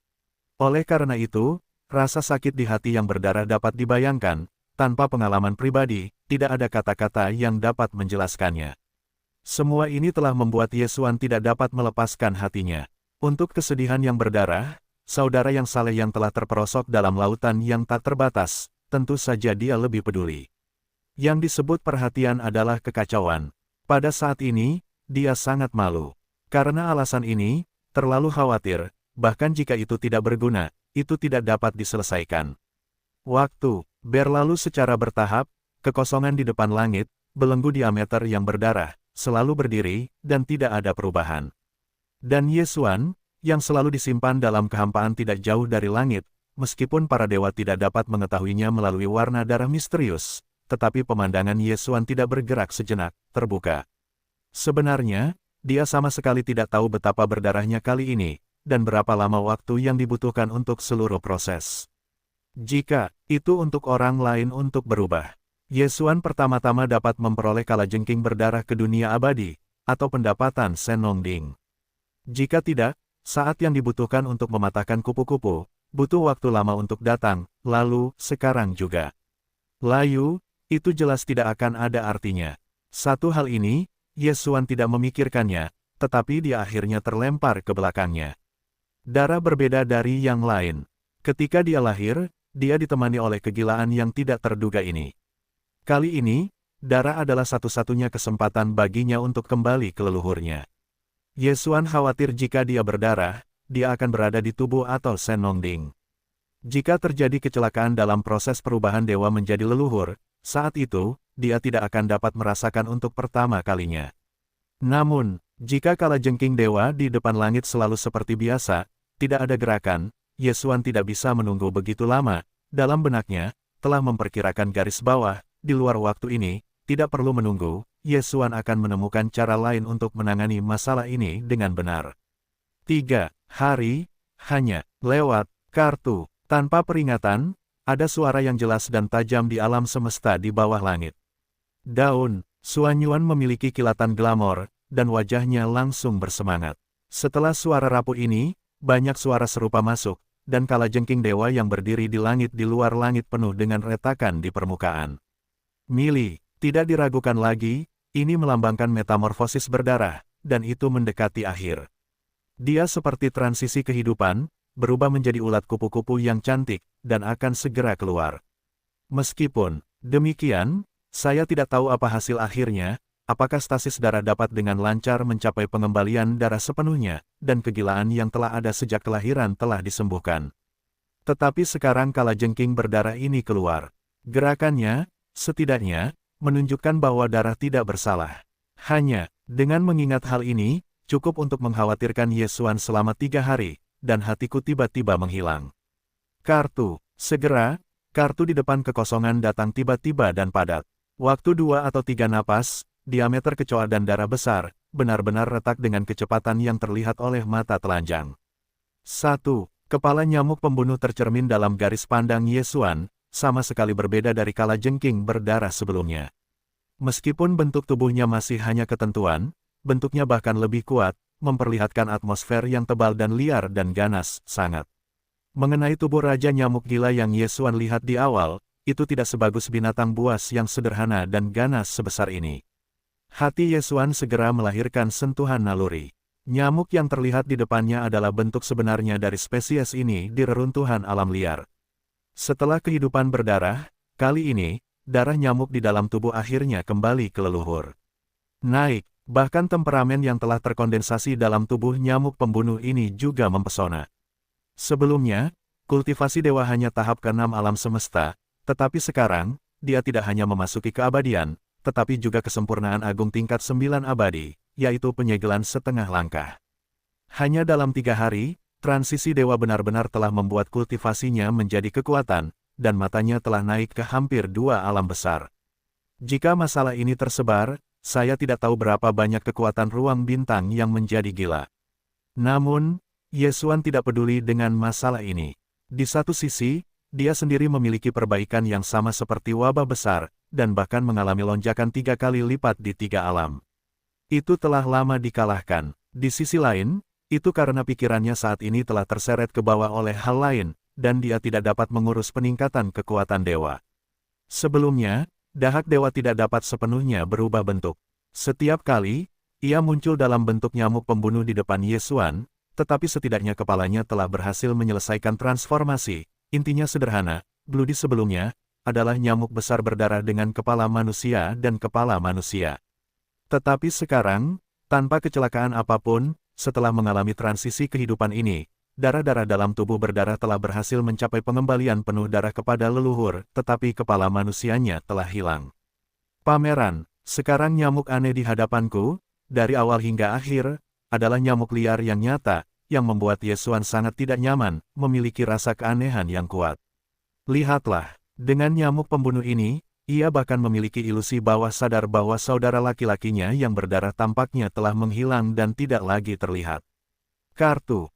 Oleh karena itu, rasa sakit di hati yang berdarah dapat dibayangkan, tanpa pengalaman pribadi, tidak ada kata-kata yang dapat menjelaskannya. Semua ini telah membuat Ye Xuan tidak dapat melepaskan hatinya. Untuk kesedihan yang berdarah, saudara yang saleh yang telah terperosok dalam lautan yang tak terbatas, tentu saja dia lebih peduli. Yang disebut perhatian adalah kekacauan. Pada saat ini, dia sangat malu. Karena alasan ini, terlalu khawatir, bahkan jika itu tidak berguna, itu tidak dapat diselesaikan. Waktu berlalu secara bertahap, kekosongan di depan langit, belenggu diameter yang berdarah, selalu berdiri, dan tidak ada perubahan. Dan Ye Xuan, yang selalu disimpan dalam kehampaan tidak jauh dari langit, meskipun para dewa tidak dapat mengetahuinya melalui warna darah misterius, tetapi pemandangan Ye Xuan tidak bergerak sejenak, terbuka. Sebenarnya, dia sama sekali tidak tahu betapa berdarahnya kali ini, dan berapa lama waktu yang dibutuhkan untuk seluruh proses. Jika itu untuk orang lain untuk berubah, Ye Xuan pertama-tama dapat memperoleh kalajengking berdarah ke dunia abadi, atau pendapatan Senongding. Jika tidak, saat yang dibutuhkan untuk mematahkan kupu-kupu, butuh waktu lama untuk datang, lalu, sekarang juga. Layu, itu jelas tidak akan ada artinya. Satu hal ini, Ye Xuan tidak memikirkannya, tetapi dia akhirnya terlempar ke belakangnya. Darah berbeda dari yang lain. Ketika dia lahir, dia ditemani oleh kegilaan yang tidak terduga ini. Kali ini, darah adalah satu-satunya kesempatan baginya untuk kembali ke leluhurnya. Yesuan khawatir jika dia berdarah, dia akan berada di tubuh atau Senongding. Jika terjadi kecelakaan dalam proses perubahan dewa menjadi leluhur, saat itu, dia tidak akan dapat merasakan untuk pertama kalinya. Namun, jika kalajengking dewa di depan langit selalu seperti biasa, tidak ada gerakan, Yesuan tidak bisa menunggu begitu lama. Dalam benaknya, telah memperkirakan garis bawah, di luar waktu ini, tidak perlu menunggu, Yesuan akan menemukan cara lain untuk menangani masalah ini dengan benar. 3 hari, hanya, lewat, kartu. Tanpa peringatan, ada suara yang jelas dan tajam di alam semesta di bawah langit. Daun, Suanyuan memiliki kilatan glamor, dan wajahnya langsung bersemangat. Setelah suara rapuh ini, banyak suara serupa masuk, dan kalajengking dewa yang berdiri di langit di luar langit penuh dengan retakan di permukaan. Mili, tidak diragukan lagi, ini melambangkan metamorfosis berdarah, dan itu mendekati akhir. Dia seperti transisi kehidupan, berubah menjadi ulat kupu-kupu yang cantik, dan akan segera keluar. Meskipun demikian, saya tidak tahu apa hasil akhirnya, apakah stasis darah dapat dengan lancar mencapai pengembalian darah sepenuhnya, dan kegilaan yang telah ada sejak kelahiran telah disembuhkan. Tetapi sekarang kalajengking berdarah ini keluar. Gerakannya, setidaknya, menunjukkan bahwa darah tidak bersalah. Hanya, dengan mengingat hal ini, cukup untuk mengkhawatirkan Yesuan selama 3 hari, dan hatiku tiba-tiba menghilang. Kartu, segera, kartu di depan kekosongan datang tiba-tiba dan padat. Waktu 2 atau 3 napas, diameter kecoa dan darah besar, benar-benar retak dengan kecepatan yang terlihat oleh mata telanjang. 1. Kepala nyamuk pembunuh tercermin dalam garis pandang Yesuan, sama sekali berbeda dari kalajengking berdarah sebelumnya. Meskipun bentuk tubuhnya masih hanya ketentuan, bentuknya bahkan lebih kuat, memperlihatkan atmosfer yang tebal dan liar dan ganas, sangat. Mengenai tubuh Raja Nyamuk Gila yang Yesuan lihat di awal, itu tidak sebagus binatang buas yang sederhana dan ganas sebesar ini. Hati Yesuan segera melahirkan sentuhan naluri. Nyamuk yang terlihat di depannya adalah bentuk sebenarnya dari spesies ini di reruntuhan alam liar. Setelah kehidupan berdarah, kali ini, darah nyamuk di dalam tubuh akhirnya kembali ke leluhur. Naik. Bahkan temperamen yang telah terkondensasi dalam tubuh nyamuk pembunuh ini juga mempesona. Sebelumnya, kultivasi dewa hanya tahap ke-6 alam semesta, tetapi sekarang, dia tidak hanya memasuki keabadian, tetapi juga kesempurnaan agung tingkat 9 abadi, yaitu penyegelan setengah langkah. Hanya dalam 3 hari, transisi dewa benar-benar telah membuat kultivasinya menjadi kekuatan, dan matanya telah naik ke hampir 2 alam besar. Jika masalah ini tersebar, saya tidak tahu berapa banyak kekuatan ruang bintang yang menjadi gila. Namun, Yesuan tidak peduli dengan masalah ini. Di satu sisi, dia sendiri memiliki perbaikan yang sama seperti wabah besar, dan bahkan mengalami lonjakan 3 kali lipat di 3 alam. Itu telah lama dikalahkan. Di sisi lain, itu karena pikirannya saat ini telah terseret ke bawah oleh hal lain, dan dia tidak dapat mengurus peningkatan kekuatan dewa. Sebelumnya, dahak dewa tidak dapat sepenuhnya berubah bentuk. Setiap kali, ia muncul dalam bentuk nyamuk pembunuh di depan Yesuan, tetapi setidaknya kepalanya telah berhasil menyelesaikan transformasi. Intinya sederhana, Bloody sebelumnya, adalah nyamuk besar berdarah dengan kepala manusia dan kepala manusia. Tetapi sekarang, tanpa kecelakaan apapun, setelah mengalami transisi kehidupan ini, darah-darah dalam tubuh berdarah telah berhasil mencapai pengembalian penuh darah kepada leluhur, tetapi kepala manusianya telah hilang. Pameran, sekarang nyamuk aneh di hadapanku, dari awal hingga akhir, adalah nyamuk liar yang nyata, yang membuat Yesuan sangat tidak nyaman, memiliki rasa keanehan yang kuat. Lihatlah, dengan nyamuk pembunuh ini, ia bahkan memiliki ilusi bawah sadar bahwa saudara laki-lakinya yang berdarah tampaknya telah menghilang dan tidak lagi terlihat. Kartu.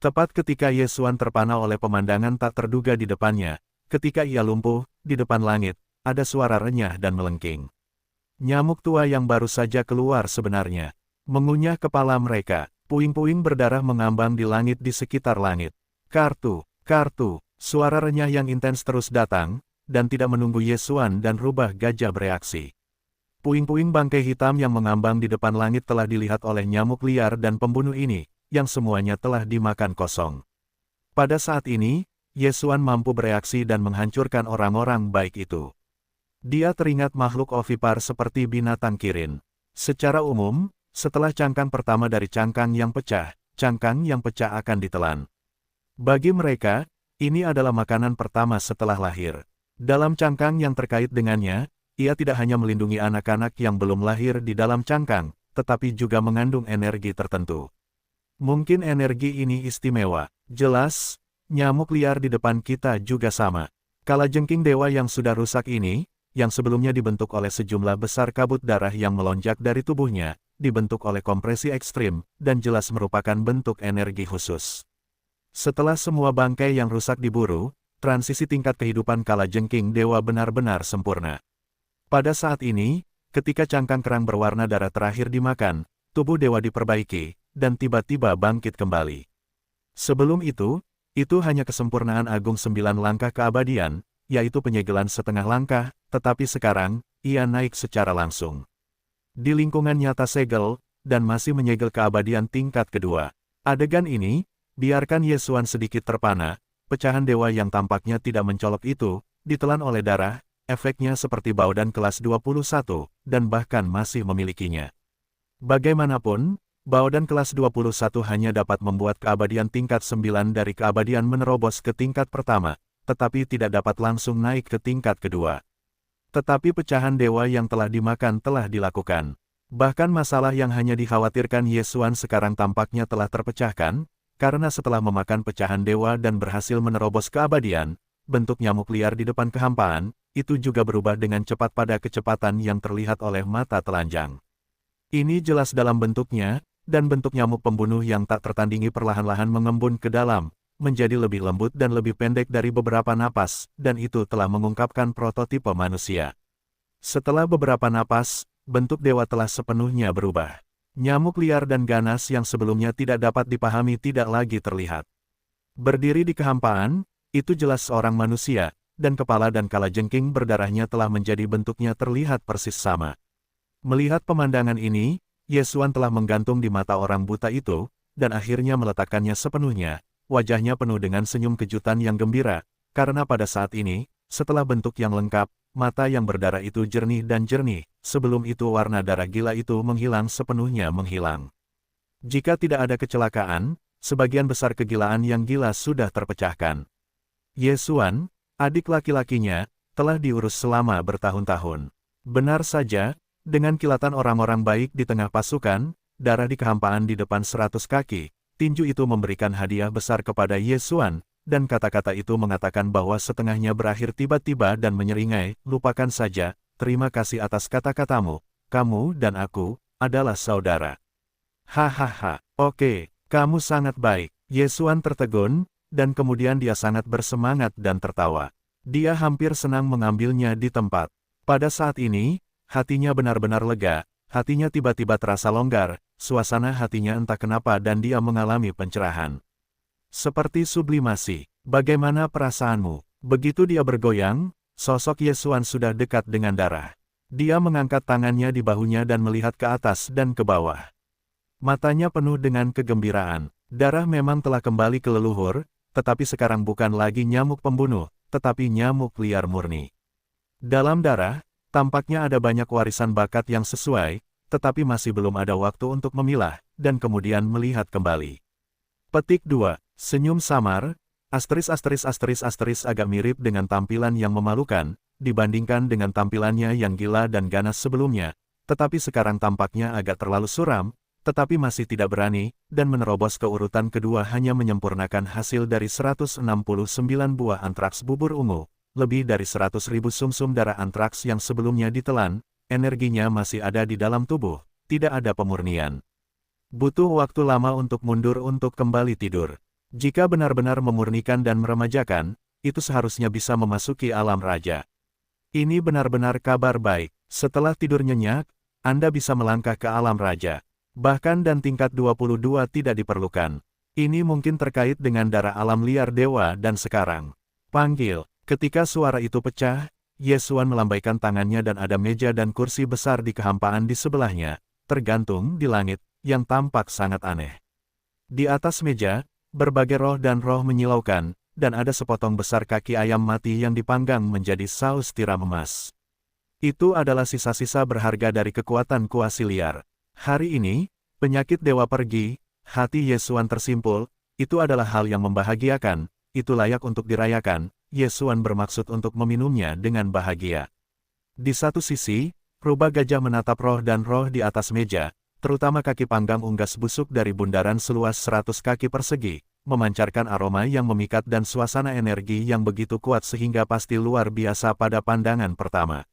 Tepat ketika Yesuan terpana oleh pemandangan tak terduga di depannya, ketika ia lumpuh, di depan langit, ada suara renyah dan melengking. Nyamuk tua yang baru saja keluar sebenarnya, mengunyah kepala mereka, puing-puing berdarah mengambang di langit di sekitar langit. Kartu, suara renyah yang intens terus datang, dan tidak menunggu Yesuan dan rubah gajah bereaksi. Puing-puing bangkai hitam yang mengambang di depan langit telah dilihat oleh nyamuk liar dan pembunuh ini, yang semuanya telah dimakan kosong. Pada saat ini, Yesuan mampu bereaksi dan menghancurkan orang-orang baik itu. Dia teringat makhluk ovipar seperti binatang kirin. Secara umum, setelah cangkang pertama dari cangkang yang pecah akan ditelan. Bagi mereka, ini adalah makanan pertama setelah lahir. Dalam cangkang yang terkait dengannya, ia tidak hanya melindungi anak-anak yang belum lahir di dalam cangkang, tetapi juga mengandung energi tertentu. Mungkin energi ini istimewa. Jelas, nyamuk liar di depan kita juga sama. Kalajengking dewa yang sudah rusak ini, yang sebelumnya dibentuk oleh sejumlah besar kabut darah yang melonjak dari tubuhnya, dibentuk oleh kompresi ekstrim, dan jelas merupakan bentuk energi khusus. Setelah semua bangkai yang rusak diburu, transisi tingkat kehidupan kalajengking dewa benar-benar sempurna. Pada saat ini, ketika cangkang kerang berwarna darah terakhir dimakan, tubuh dewa diperbaiki, dan tiba-tiba bangkit kembali. Sebelum itu hanya kesempurnaan agung 9 langkah keabadian, yaitu penyegelan setengah langkah, tetapi sekarang, ia naik secara langsung. Di lingkungan nyata segel, dan masih menyegel keabadian tingkat kedua. Adegan ini, biarkan Yesuan sedikit terpana, pecahan dewa yang tampaknya tidak mencolok itu, ditelan oleh darah, efeknya seperti Baodan kelas 21, dan bahkan masih memilikinya. Bagaimanapun, Baodan kelas 21 hanya dapat membuat keabadian tingkat 9 dari keabadian menerobos ke tingkat pertama, tetapi tidak dapat langsung naik ke tingkat kedua. Tetapi pecahan dewa yang telah dimakan telah dilakukan. Bahkan masalah yang hanya dikhawatirkan Yesuan sekarang tampaknya telah terpecahkan, karena setelah memakan pecahan dewa dan berhasil menerobos keabadian, bentuk nyamuk liar di depan kehampaan, itu juga berubah dengan cepat pada kecepatan yang terlihat oleh mata telanjang. Ini jelas dalam bentuknya, dan bentuk nyamuk pembunuh yang tak tertandingi perlahan-lahan mengembun ke dalam, menjadi lebih lembut dan lebih pendek dari beberapa napas, dan itu telah mengungkapkan prototipe manusia. Setelah beberapa napas, bentuk dewa telah sepenuhnya berubah. Nyamuk liar dan ganas yang sebelumnya tidak dapat dipahami tidak lagi terlihat. Berdiri di kehampaan, itu jelas seorang manusia, dan kepala dan kalajengking berdarahnya telah menjadi bentuknya terlihat persis sama. Melihat pemandangan ini, Yesuan telah menggantung di mata orang buta itu, dan akhirnya meletakkannya sepenuhnya. Wajahnya penuh dengan senyum kejutan yang gembira, karena pada saat ini, setelah bentuk yang lengkap, mata yang berdarah itu jernih dan jernih, sebelum itu warna darah gila itu menghilang sepenuhnya menghilang. Jika tidak ada kecelakaan, sebagian besar kegilaan yang gila sudah terpecahkan. Yesuan, adik laki-lakinya, telah diurus selama bertahun-tahun. Benar saja, dengan kilatan orang-orang baik di tengah pasukan, darah di kehampaan di depan 100 kaki, tinju itu memberikan hadiah besar kepada Yesuan, dan kata-kata itu mengatakan bahwa setengahnya berakhir tiba-tiba dan menyeringai, lupakan saja, terima kasih atas kata-katamu, kamu dan aku, adalah saudara. Hahaha, oke, kamu sangat baik. Yesuan tertegun, dan kemudian dia sangat bersemangat dan tertawa. Dia hampir senang mengambilnya di tempat. Pada saat ini, hatinya benar-benar lega, hatinya tiba-tiba terasa longgar, suasana hatinya entah kenapa dan dia mengalami pencerahan. Seperti sublimasi. Bagaimana perasaanmu? Begitu dia bergoyang, sosok Yesuan sudah dekat dengan darah. Dia mengangkat tangannya di bahunya dan melihat ke atas dan ke bawah. Matanya penuh dengan kegembiraan. Darah memang telah kembali ke leluhur, tetapi sekarang bukan lagi nyamuk pembunuh, tetapi nyamuk liar murni. Dalam darah, tampaknya ada banyak warisan bakat yang sesuai, tetapi masih belum ada waktu untuk memilah, dan kemudian melihat kembali. Petik 2. Senyum samar, **** agak mirip dengan tampilan yang memalukan, dibandingkan dengan tampilannya yang gila dan ganas sebelumnya, tetapi sekarang tampaknya agak terlalu suram, tetapi masih tidak berani, dan menerobos ke urutan kedua hanya menyempurnakan hasil dari 169 buah antraks bubur ungu, lebih dari 100.000 sumsum darah antraks yang sebelumnya ditelan. Energinya masih ada di dalam tubuh, tidak ada pemurnian. Butuh waktu lama untuk mundur untuk kembali tidur. Jika benar-benar memurnikan dan meremajakan, itu seharusnya bisa memasuki alam raja. Ini benar-benar kabar baik. Setelah tidur nyenyak, Anda bisa melangkah ke alam raja. Bahkan dan tingkat 22 tidak diperlukan. Ini mungkin terkait dengan darah alam liar dewa dan sekarang. Panggil. Ketika suara itu pecah, Yesuan melambaikan tangannya dan ada meja dan kursi besar di kehampaan di sebelahnya, tergantung di langit, yang tampak sangat aneh. Di atas meja, berbagai roh dan roh menyilaukan, dan ada sepotong besar kaki ayam mati yang dipanggang menjadi saus tiram emas. Itu adalah sisa-sisa berharga dari kekuatan kuasi liar. Hari ini, penyakit dewa pergi, hati Yesuan tersimpul, itu adalah hal yang membahagiakan, itu layak untuk dirayakan, Yesuan bermaksud untuk meminumnya dengan bahagia. Di satu sisi, rubah gajah menatap roh dan roh di atas meja, terutama kaki panggang unggas busuk dari bundaran seluas 100 kaki persegi, memancarkan aroma yang memikat dan suasana energi yang begitu kuat sehingga pasti luar biasa pada pandangan pertama.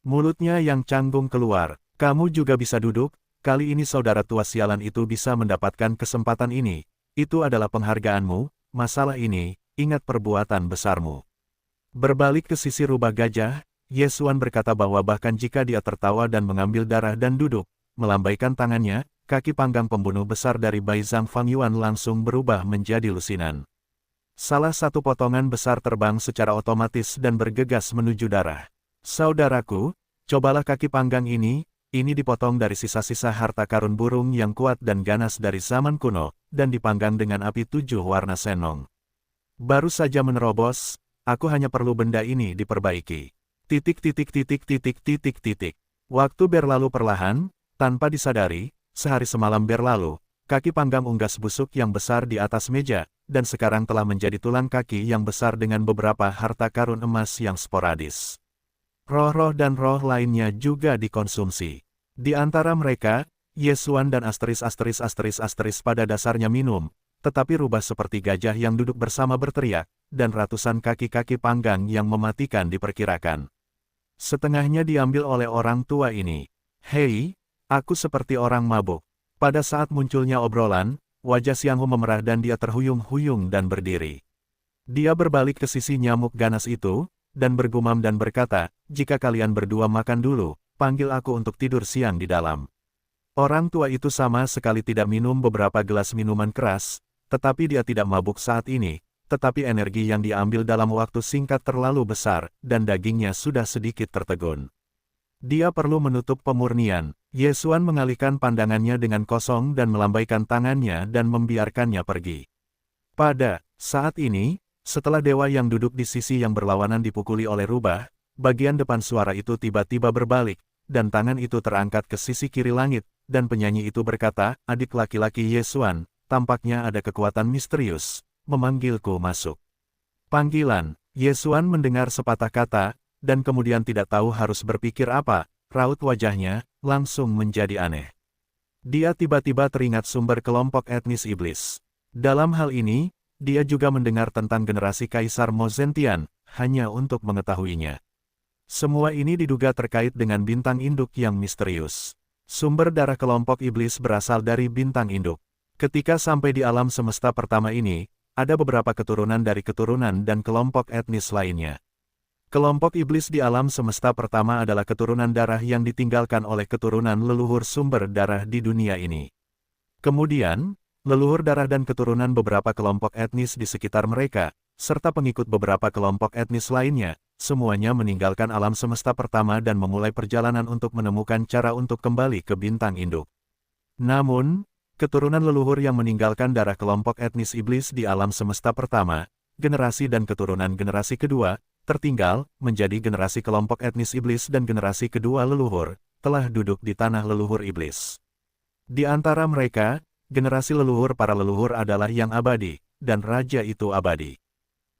Mulutnya yang canggung keluar, "Kamu juga bisa duduk, kali ini saudara tua sialan itu bisa mendapatkan kesempatan ini, itu adalah penghargaanmu, masalah ini, ingat perbuatan besarmu." Berbalik ke sisi rubah gajah, Yesuan berkata bahwa bahkan jika dia tertawa dan mengambil darah dan duduk, melambaikan tangannya, kaki panggang pembunuh besar dari Bai Zhang Fang Yuan langsung berubah menjadi lusinan. Salah satu potongan besar terbang secara otomatis dan bergegas menuju darah. "Saudaraku, cobalah kaki panggang ini dipotong dari sisa-sisa harta karun burung yang kuat dan ganas dari zaman kuno, dan dipanggang dengan api 7 warna senong. Baru saja menerobos, aku hanya perlu benda ini diperbaiki. Waktu berlalu perlahan, tanpa disadari, sehari semalam berlalu, kaki panggang unggas busuk yang besar di atas meja, dan sekarang telah menjadi tulang kaki yang besar dengan beberapa harta karun emas yang sporadis. Roh-roh dan roh lainnya juga dikonsumsi. Di antara mereka, Yesuan dan asteris pada dasarnya minum, tetapi rubah seperti gajah yang duduk bersama berteriak, dan ratusan kaki-kaki panggang yang mematikan diperkirakan. Setengahnya diambil oleh orang tua ini. "Hei, aku seperti orang mabuk." Pada saat munculnya obrolan, wajah Xianghu memerah dan dia terhuyung-huyung dan berdiri. Dia berbalik ke sisi nyamuk ganas itu, dan bergumam dan berkata, "Jika kalian berdua makan dulu, panggil aku untuk tidur siang di dalam." Orang tua itu sama sekali tidak minum beberapa gelas minuman keras, tetapi dia tidak mabuk saat ini, tetapi energi yang diambil dalam waktu singkat terlalu besar, dan dagingnya sudah sedikit tertegun. Dia perlu menutup pemurnian. Yesuan mengalihkan pandangannya dengan kosong dan melambaikan tangannya dan membiarkannya pergi. Pada saat ini, setelah dewa yang duduk di sisi yang berlawanan dipukuli oleh rubah, bagian depan suara itu tiba-tiba berbalik, dan tangan itu terangkat ke sisi kiri langit, dan penyanyi itu berkata, "Adik laki-laki Yesuan, tampaknya ada kekuatan misterius, memanggilku masuk." Panggilan. Yesuan mendengar sepatah kata, dan kemudian tidak tahu harus berpikir apa, raut wajahnya langsung menjadi aneh. Dia tiba-tiba teringat sumber kelompok etnis iblis. Dalam hal ini, dia juga mendengar tentang generasi Kaisar Mo Zentian, hanya untuk mengetahuinya. Semua ini diduga terkait dengan bintang induk yang misterius. Sumber darah kelompok iblis berasal dari bintang induk. Ketika sampai di alam semesta pertama ini, ada beberapa keturunan dari keturunan dan kelompok etnis lainnya. Kelompok iblis di alam semesta pertama adalah keturunan darah yang ditinggalkan oleh keturunan leluhur sumber darah di dunia ini. Kemudian, leluhur darah dan keturunan beberapa kelompok etnis di sekitar mereka, serta pengikut beberapa kelompok etnis lainnya, semuanya meninggalkan alam semesta pertama dan memulai perjalanan untuk menemukan cara untuk kembali ke bintang induk. Namun, keturunan leluhur yang meninggalkan darah kelompok etnis iblis di alam semesta pertama, generasi dan keturunan generasi kedua, tertinggal, menjadi generasi kelompok etnis iblis dan generasi kedua leluhur, telah duduk di tanah leluhur iblis. Di antara mereka, generasi leluhur para leluhur adalah yang abadi, dan raja itu abadi.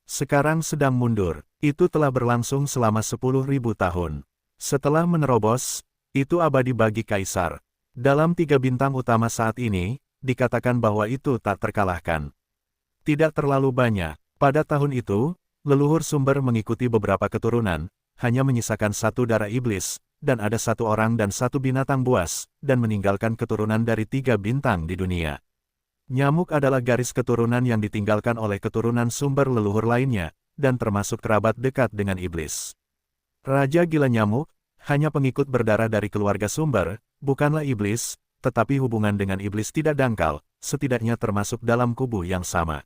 Sekarang sedang mundur, itu telah berlangsung selama 10.000 tahun. Setelah menerobos, itu abadi bagi kaisar. Dalam 3 bintang utama saat ini, dikatakan bahwa itu tak terkalahkan. Tidak terlalu banyak, pada tahun itu, leluhur sumber mengikuti beberapa keturunan, hanya menyisakan 1 darah iblis, dan ada 1 orang dan 1 binatang buas, dan meninggalkan keturunan dari 3 bintang di dunia. Nyamuk adalah garis keturunan yang ditinggalkan oleh keturunan sumber leluhur lainnya, dan termasuk kerabat dekat dengan iblis. Raja gila nyamuk, hanya pengikut berdarah dari keluarga sumber, bukanlah iblis, tetapi hubungan dengan iblis tidak dangkal, setidaknya termasuk dalam kubu yang sama.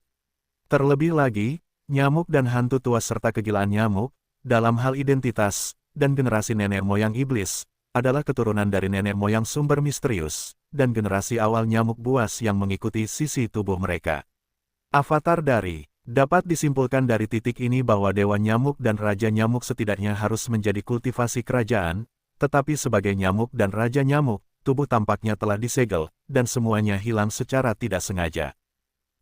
Terlebih lagi, nyamuk dan hantu tua serta kegilaan nyamuk, dalam hal identitas, dan generasi nenek moyang iblis, adalah keturunan dari nenek moyang sumber misterius, dan generasi awal nyamuk buas yang mengikuti sisi tubuh mereka. Avatar dari, dapat disimpulkan dari titik ini bahwa dewa nyamuk dan raja nyamuk setidaknya harus menjadi kultivasi kerajaan, tetapi sebagai nyamuk dan raja nyamuk, tubuh tampaknya telah disegel, dan semuanya hilang secara tidak sengaja.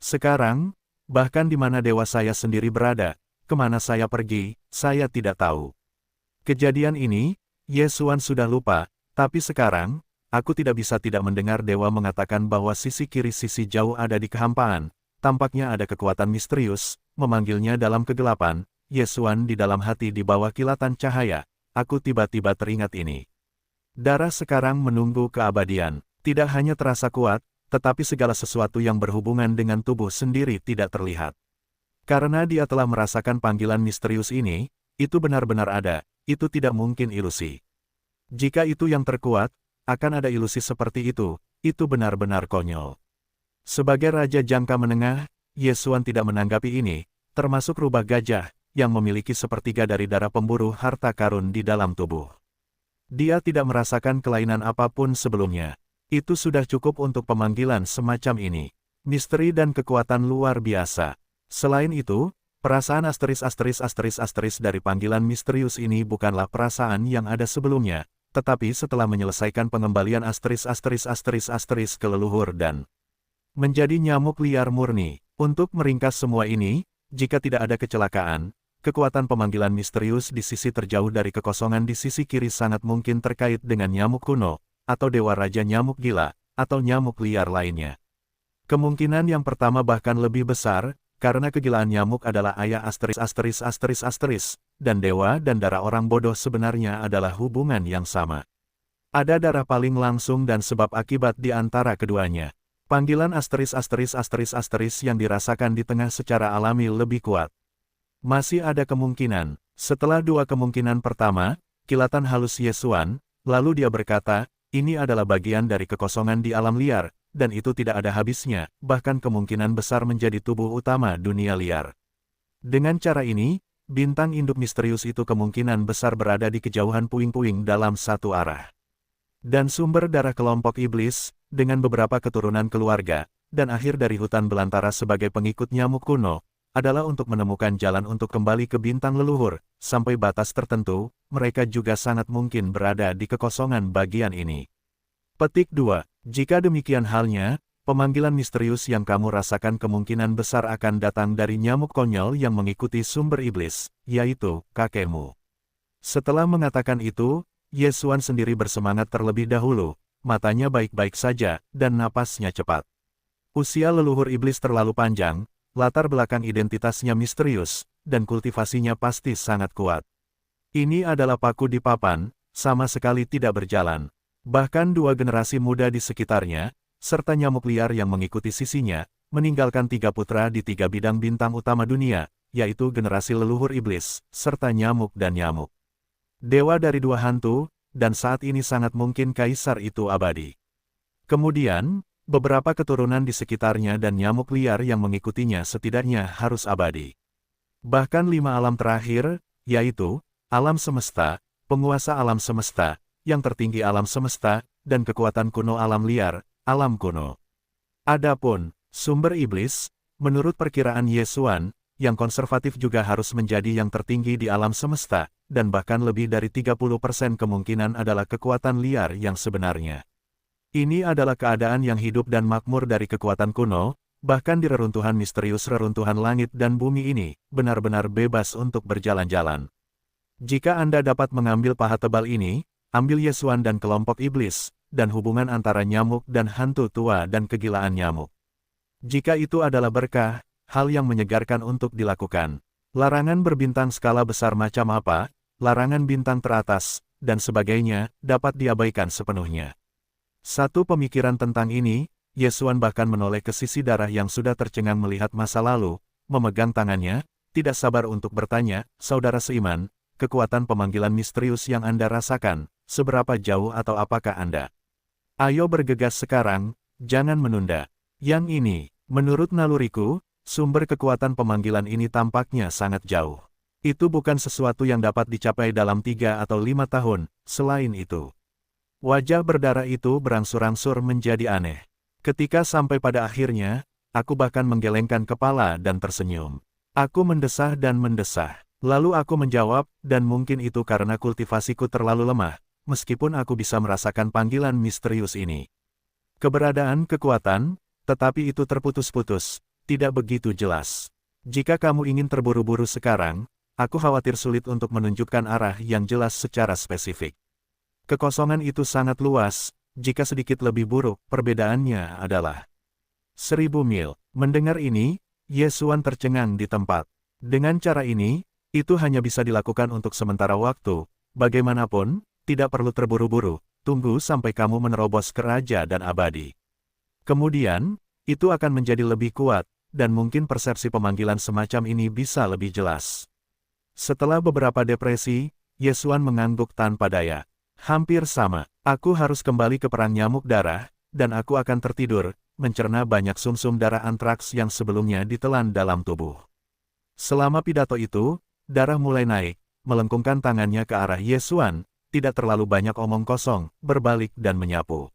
Sekarang, bahkan di mana dewa saya sendiri berada, kemana saya pergi, saya tidak tahu. Kejadian ini, Ye Xuan sudah lupa, tapi sekarang, aku tidak bisa tidak mendengar dewa mengatakan bahwa sisi kiri sisi jauh ada di kehampaan, tampaknya ada kekuatan misterius, memanggilnya dalam kegelapan. Ye Xuan di dalam hati di bawah kilatan cahaya, aku tiba-tiba teringat ini. Darah sekarang menunggu keabadian, tidak hanya terasa kuat, tetapi segala sesuatu yang berhubungan dengan tubuh sendiri tidak terlihat. Karena dia telah merasakan panggilan misterius ini, itu benar-benar ada, itu tidak mungkin ilusi. Jika itu yang terkuat, akan ada ilusi seperti itu benar-benar konyol. Sebagai Raja Jangka Menengah, Ye Xuan tidak menanggapi ini, termasuk rubah gajah, yang memiliki sepertiga dari darah pemburu harta karun di dalam tubuh. Dia tidak merasakan kelainan apapun sebelumnya. Itu sudah cukup untuk pemanggilan semacam ini. Misteri dan kekuatan luar biasa. Selain itu, perasaan asteris dari panggilan misterius ini bukanlah perasaan yang ada sebelumnya, tetapi setelah menyelesaikan pengembalian asteris ke leluhur dan menjadi nyamuk liar murni. Untuk meringkas semua ini, jika tidak ada kecelakaan, kekuatan pemanggilan misterius di sisi terjauh dari kekosongan di sisi kiri sangat mungkin terkait dengan nyamuk kuno, atau dewa raja nyamuk gila, atau nyamuk liar lainnya. Kemungkinan yang pertama bahkan lebih besar, karena kegilaan nyamuk adalah ayah asteris, dan dewa dan darah orang bodoh sebenarnya adalah hubungan yang sama. Ada darah paling langsung dan sebab akibat di antara keduanya. Panggilan asteris yang dirasakan di tengah secara alami lebih kuat. Masih ada kemungkinan, setelah dua kemungkinan pertama, kilatan halus Ye Xuan, lalu dia berkata, ini adalah bagian dari kekosongan di alam liar, dan itu tidak ada habisnya, bahkan kemungkinan besar menjadi tubuh utama dunia liar. Dengan cara ini, bintang induk misterius itu kemungkinan besar berada di kejauhan puing-puing dalam satu arah. Dan sumber darah kelompok iblis, dengan beberapa keturunan keluarga, dan akhir dari hutan belantara sebagai pengikut nyamuk kuno, adalah untuk menemukan jalan untuk kembali ke bintang leluhur, sampai batas tertentu, mereka juga sangat mungkin berada di kekosongan bagian ini. Petik 2. Jika demikian halnya, pemanggilan misterius yang kamu rasakan kemungkinan besar akan datang dari nyamuk konyol yang mengikuti sumber iblis, yaitu kakekmu. Setelah mengatakan itu, Ye Xuan sendiri bersemangat terlebih dahulu, matanya baik-baik saja, dan napasnya cepat. Usia leluhur iblis terlalu panjang, latar belakang identitasnya misterius, dan kultivasinya pasti sangat kuat. Ini adalah paku di papan, sama sekali tidak berjalan. Bahkan dua generasi muda di sekitarnya, serta nyamuk liar yang mengikuti sisinya, meninggalkan 3 putra di 3 bidang bintang utama dunia, yaitu generasi leluhur iblis, serta nyamuk dan nyamuk. Dewa dari 2 hantu, dan saat ini sangat mungkin kaisar itu abadi. Kemudian, beberapa keturunan di sekitarnya dan nyamuk liar yang mengikutinya setidaknya harus abadi. Bahkan 5 alam terakhir, yaitu, alam semesta, penguasa alam semesta, yang tertinggi alam semesta, dan kekuatan kuno alam liar, alam kuno. Adapun sumber iblis, menurut perkiraan Ye Xuan, yang konservatif juga harus menjadi yang tertinggi di alam semesta, dan bahkan lebih dari 30% kemungkinan adalah kekuatan liar yang sebenarnya. Ini adalah keadaan yang hidup dan makmur dari kekuatan kuno, bahkan di reruntuhan misterius reruntuhan langit dan bumi ini, benar-benar bebas untuk berjalan-jalan. Jika Anda dapat mengambil paha tebal ini, ambil Ye Xuan dan kelompok iblis, dan hubungan antara nyamuk dan hantu tua dan kegilaan nyamuk. Jika itu adalah berkah, hal yang menyegarkan untuk dilakukan. Larangan berbintang skala besar macam apa, larangan bintang teratas, dan sebagainya, dapat diabaikan sepenuhnya. Satu pemikiran tentang ini, Ye Xuan bahkan menoleh ke sisi darah yang sudah tercengang melihat masa lalu, memegang tangannya, tidak sabar untuk bertanya, saudara seiman, kekuatan pemanggilan misterius yang Anda rasakan, seberapa jauh atau apakah Anda? Ayo bergegas sekarang, jangan menunda. Yang ini, menurut naluriku, sumber kekuatan pemanggilan ini tampaknya sangat jauh. Itu bukan sesuatu yang dapat dicapai dalam 3 atau 5 tahun, selain itu. Wajah berdarah itu berangsur-angsur menjadi aneh. Ketika sampai pada akhirnya, aku bahkan menggelengkan kepala dan tersenyum. Aku mendesah dan mendesah. Lalu aku menjawab, dan mungkin itu karena kultivasiku terlalu lemah, meskipun aku bisa merasakan panggilan misterius ini. Keberadaan kekuatan, tetapi itu terputus-putus, tidak begitu jelas. Jika kamu ingin terburu-buru sekarang, aku khawatir sulit untuk menunjukkan arah yang jelas secara spesifik. Kekosongan itu sangat luas, jika sedikit lebih buruk, perbedaannya adalah 1000 mil. Mendengar ini, Ye Xuan tercengang di tempat. Dengan cara ini, itu hanya bisa dilakukan untuk sementara waktu. Bagaimanapun, tidak perlu terburu-buru, tunggu sampai kamu menerobos ke Raja dan Abadi. Kemudian, itu akan menjadi lebih kuat, dan mungkin persepsi pemanggilan semacam ini bisa lebih jelas. Setelah beberapa depresi, Ye Xuan mengangguk tanpa daya. Hampir sama, aku harus kembali ke perang nyamuk darah, dan aku akan tertidur, mencerna banyak sumsum darah antraks yang sebelumnya ditelan dalam tubuh. Selama pidato itu, darah mulai naik, melengkungkan tangannya ke arah Ye Xuan, tidak terlalu banyak omong kosong, berbalik dan menyapu.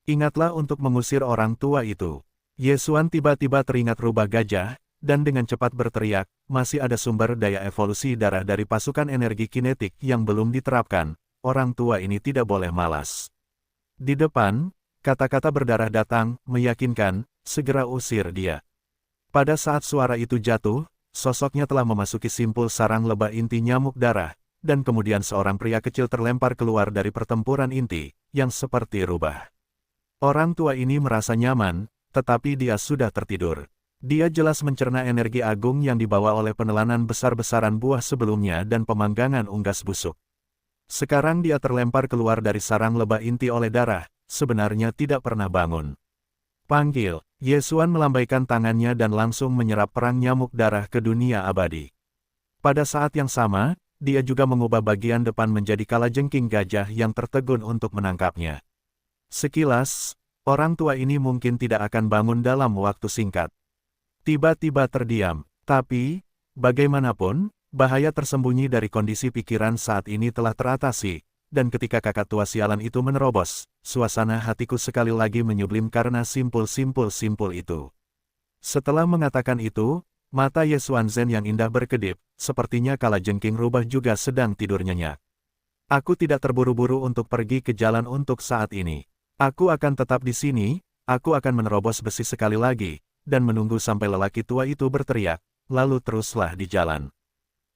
Ingatlah untuk mengusir orang tua itu. Ye Xuan tiba-tiba teringat rubah gajah, dan dengan cepat berteriak, masih ada sumber daya evolusi darah dari pasukan energi kinetik yang belum diterapkan, orang tua ini tidak boleh malas. Di depan, kata-kata berdarah datang, meyakinkan, segera usir dia. Pada saat suara itu jatuh, sosoknya telah memasuki simpul sarang lebah inti nyamuk darah, dan kemudian seorang pria kecil terlempar keluar dari pertempuran inti, yang seperti rubah. Orang tua ini merasa nyaman, tetapi dia sudah tertidur. Dia jelas mencerna energi agung yang dibawa oleh penelanan besar-besaran buah sebelumnya dan pemanggangan unggas busuk. Sekarang dia terlempar keluar dari sarang lebah inti oleh darah, sebenarnya tidak pernah bangun. Panggil, Ye Xuan melambaikan tangannya dan langsung menyerap perang nyamuk darah ke dunia abadi. Pada saat yang sama, dia juga mengubah bagian depan menjadi kalajengking gajah yang tertegun untuk menangkapnya. Sekilas, orang tua ini mungkin tidak akan bangun dalam waktu singkat. Tiba-tiba terdiam, tapi, bagaimanapun, bahaya tersembunyi dari kondisi pikiran saat ini telah teratasi, dan ketika kakak tua sialan itu menerobos, suasana hatiku sekali lagi menyublim karena simpul-simpul itu. Setelah mengatakan itu, mata Ye Xuanzhen yang indah berkedip, sepertinya kalajengking rubah juga sedang tidur nyenyak. Aku tidak terburu-buru untuk pergi ke jalan untuk saat ini. Aku akan tetap di sini, aku akan menerobos besi sekali lagi, dan menunggu sampai lelaki tua itu berteriak, lalu teruslah di jalan.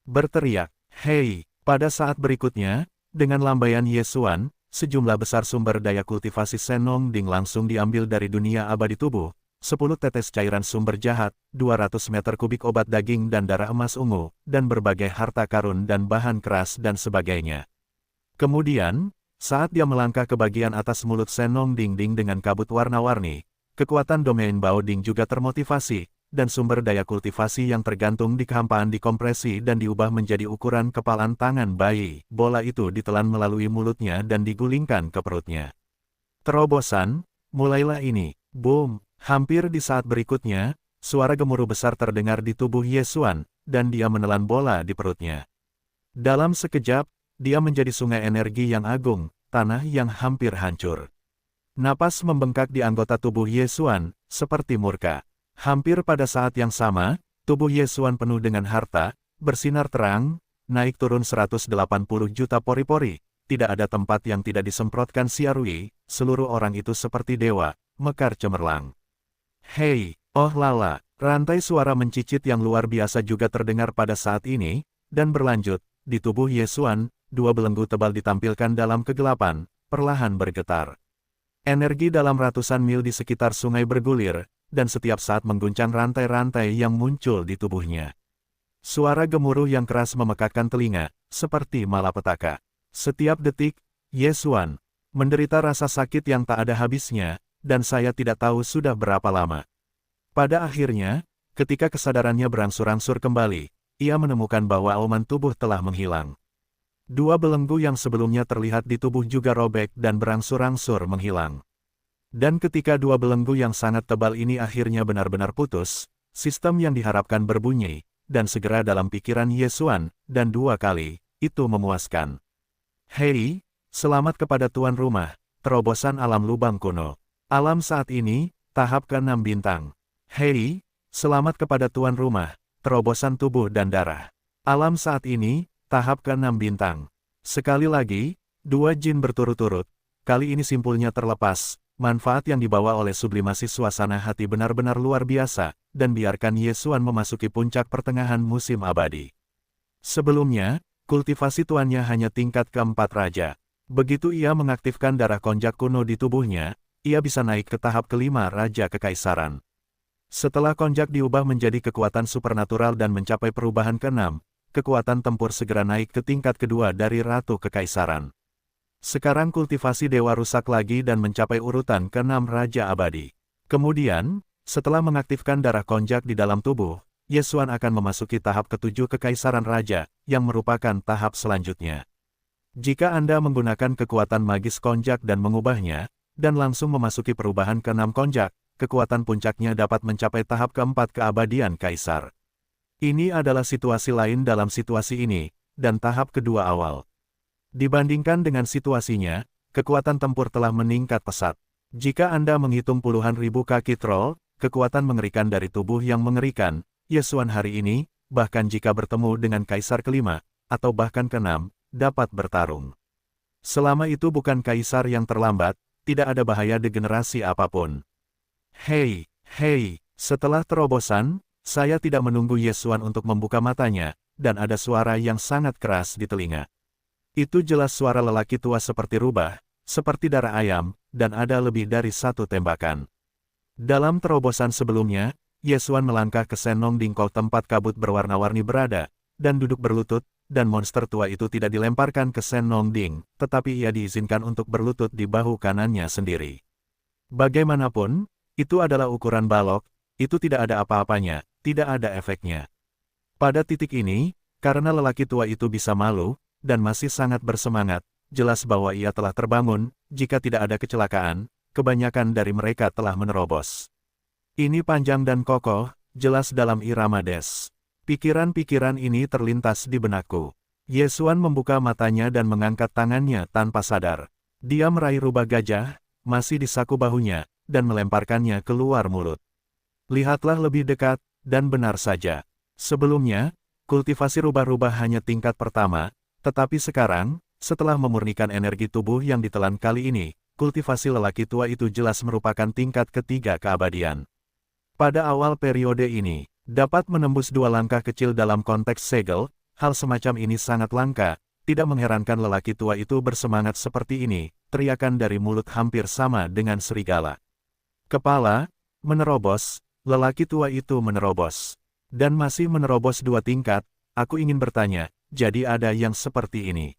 Berteriak, hei, pada saat berikutnya, dengan lambaian Ye Xuan, sejumlah besar sumber daya kultivasi Senong Ding langsung diambil dari dunia abadi tubuh, 10 tetes cairan sumber jahat, 200 meter kubik obat daging dan darah emas ungu, dan berbagai harta karun dan bahan keras dan sebagainya. Kemudian, saat dia melangkah ke bagian atas mulut Senong Ding Ding dengan kabut warna-warni, kekuatan domain Bao Ding juga termotivasi, dan sumber daya kultivasi yang tergantung di kehampaan dikompresi dan diubah menjadi ukuran kepalan tangan bayi. Bola itu ditelan melalui mulutnya dan digulingkan ke perutnya. Terobosan, mulailah ini. Boom! Hampir di saat berikutnya, suara gemuruh besar terdengar di tubuh Ye Xuan, dan dia menelan bola di perutnya. Dalam sekejap, dia menjadi sungai energi yang agung, tanah yang hampir hancur. Napas membengkak di anggota tubuh Ye Xuan, seperti murka. Hampir pada saat yang sama, tubuh Ye Xuan penuh dengan harta, bersinar terang, naik turun 180 juta pori-pori, tidak ada tempat yang tidak disemprotkan siarui, seluruh orang itu seperti dewa, mekar cemerlang. Hei, oh lala, rantai suara mencicit yang luar biasa juga terdengar pada saat ini, dan berlanjut, di tubuh Ye Xuan, 2 belenggu tebal ditampilkan dalam kegelapan, perlahan bergetar. Energi dalam ratusan mil di sekitar sungai bergulir, dan setiap saat mengguncang rantai-rantai yang muncul di tubuhnya. Suara gemuruh yang keras memekakkan telinga, seperti malapetaka. Setiap detik, Ye Xuan menderita rasa sakit yang tak ada habisnya, dan saya tidak tahu sudah berapa lama. Pada akhirnya, ketika kesadarannya berangsur-angsur kembali, ia menemukan bahwa auman tubuh telah menghilang. 2 belenggu yang sebelumnya terlihat di tubuh juga robek dan berangsur-angsur menghilang. Dan ketika 2 belenggu yang sangat tebal ini akhirnya benar-benar putus, sistem yang diharapkan berbunyi, dan segera dalam pikiran Ye Xuan, dan 2 kali, itu memuaskan. Hei, selamat kepada tuan rumah, terobosan alam lubang kuno. Alam saat ini, tahap ke-6 bintang. Hei, selamat kepada tuan rumah, terobosan tubuh dan darah. Alam saat ini, tahap ke-6 bintang. Sekali lagi, 2 jin berturut-turut, kali ini simpulnya terlepas, manfaat yang dibawa oleh sublimasi suasana hati benar-benar luar biasa, dan biarkan Ye Xuan memasuki puncak pertengahan musim abadi. Sebelumnya, kultivasi tuannya hanya tingkat keempat raja. Begitu ia mengaktifkan darah konjak kuno di tubuhnya, ia bisa naik ke tahap kelima Raja Kekaisaran. Setelah konjak diubah menjadi kekuatan supernatural dan mencapai perubahan ke-6, kekuatan tempur segera naik ke tingkat kedua dari Ratu Kekaisaran. Sekarang kultivasi dewa rusak lagi dan mencapai urutan ke-6 Raja Abadi. Kemudian, setelah mengaktifkan darah konjak di dalam tubuh, Ye Xuan akan memasuki tahap ke-7 Kekaisaran Raja, yang merupakan tahap selanjutnya. Jika Anda menggunakan kekuatan magis konjak dan mengubahnya, dan langsung memasuki perubahan ke-6 konjak, kekuatan puncaknya dapat mencapai tahap ke-4 keabadian Kaisar. Ini adalah situasi lain dalam situasi ini, dan tahap kedua awal. Dibandingkan dengan situasinya, kekuatan tempur telah meningkat pesat. Jika Anda menghitung puluhan ribu kaki troll, kekuatan mengerikan dari tubuh yang mengerikan, Ye Xuan hari ini, bahkan jika bertemu dengan Kaisar kelima, atau bahkan ke-6, dapat bertarung. Selama itu bukan Kaisar yang terlambat, tidak ada bahaya degenerasi apapun. Hei, setelah terobosan, saya tidak menunggu Ye Xuan untuk membuka matanya, dan ada suara yang sangat keras di telinga. Itu jelas suara lelaki tua seperti rubah, seperti darah ayam, dan ada lebih dari satu tembakan. Dalam terobosan sebelumnya, Ye Xuan melangkah ke Senong Dingkol tempat kabut berwarna-warni berada, dan duduk berlutut, dan monster tua itu tidak dilemparkan ke Senong Ding, tetapi ia diizinkan untuk berlutut di bahu kanannya sendiri. Bagaimanapun, itu adalah ukuran balok, itu tidak ada apa-apanya, tidak ada efeknya. Pada titik ini, karena lelaki tua itu bisa malu, dan masih sangat bersemangat, jelas bahwa ia telah terbangun, jika tidak ada kecelakaan, kebanyakan dari mereka telah menerobos. Ini panjang dan kokoh, jelas dalam irama des. Pikiran-pikiran ini terlintas di benakku. Ye Xuan membuka matanya dan mengangkat tangannya tanpa sadar. Dia meraih rubah gajah, masih di saku bahunya, dan melemparkannya keluar mulut. Lihatlah lebih dekat, dan benar saja. Sebelumnya, kultivasi rubah-rubah hanya tingkat pertama, tetapi sekarang, setelah memurnikan energi tubuh yang ditelan kali ini, kultivasi lelaki tua itu jelas merupakan tingkat ketiga keabadian. Pada awal periode ini, dapat menembus 2 langkah kecil dalam konteks segel, hal semacam ini sangat langka, tidak mengherankan lelaki tua itu bersemangat seperti ini, teriakan dari mulut hampir sama dengan serigala. Kepala, menerobos, lelaki tua itu menerobos. Dan masih menerobos 2 tingkat, aku ingin bertanya, jadi ada yang seperti ini.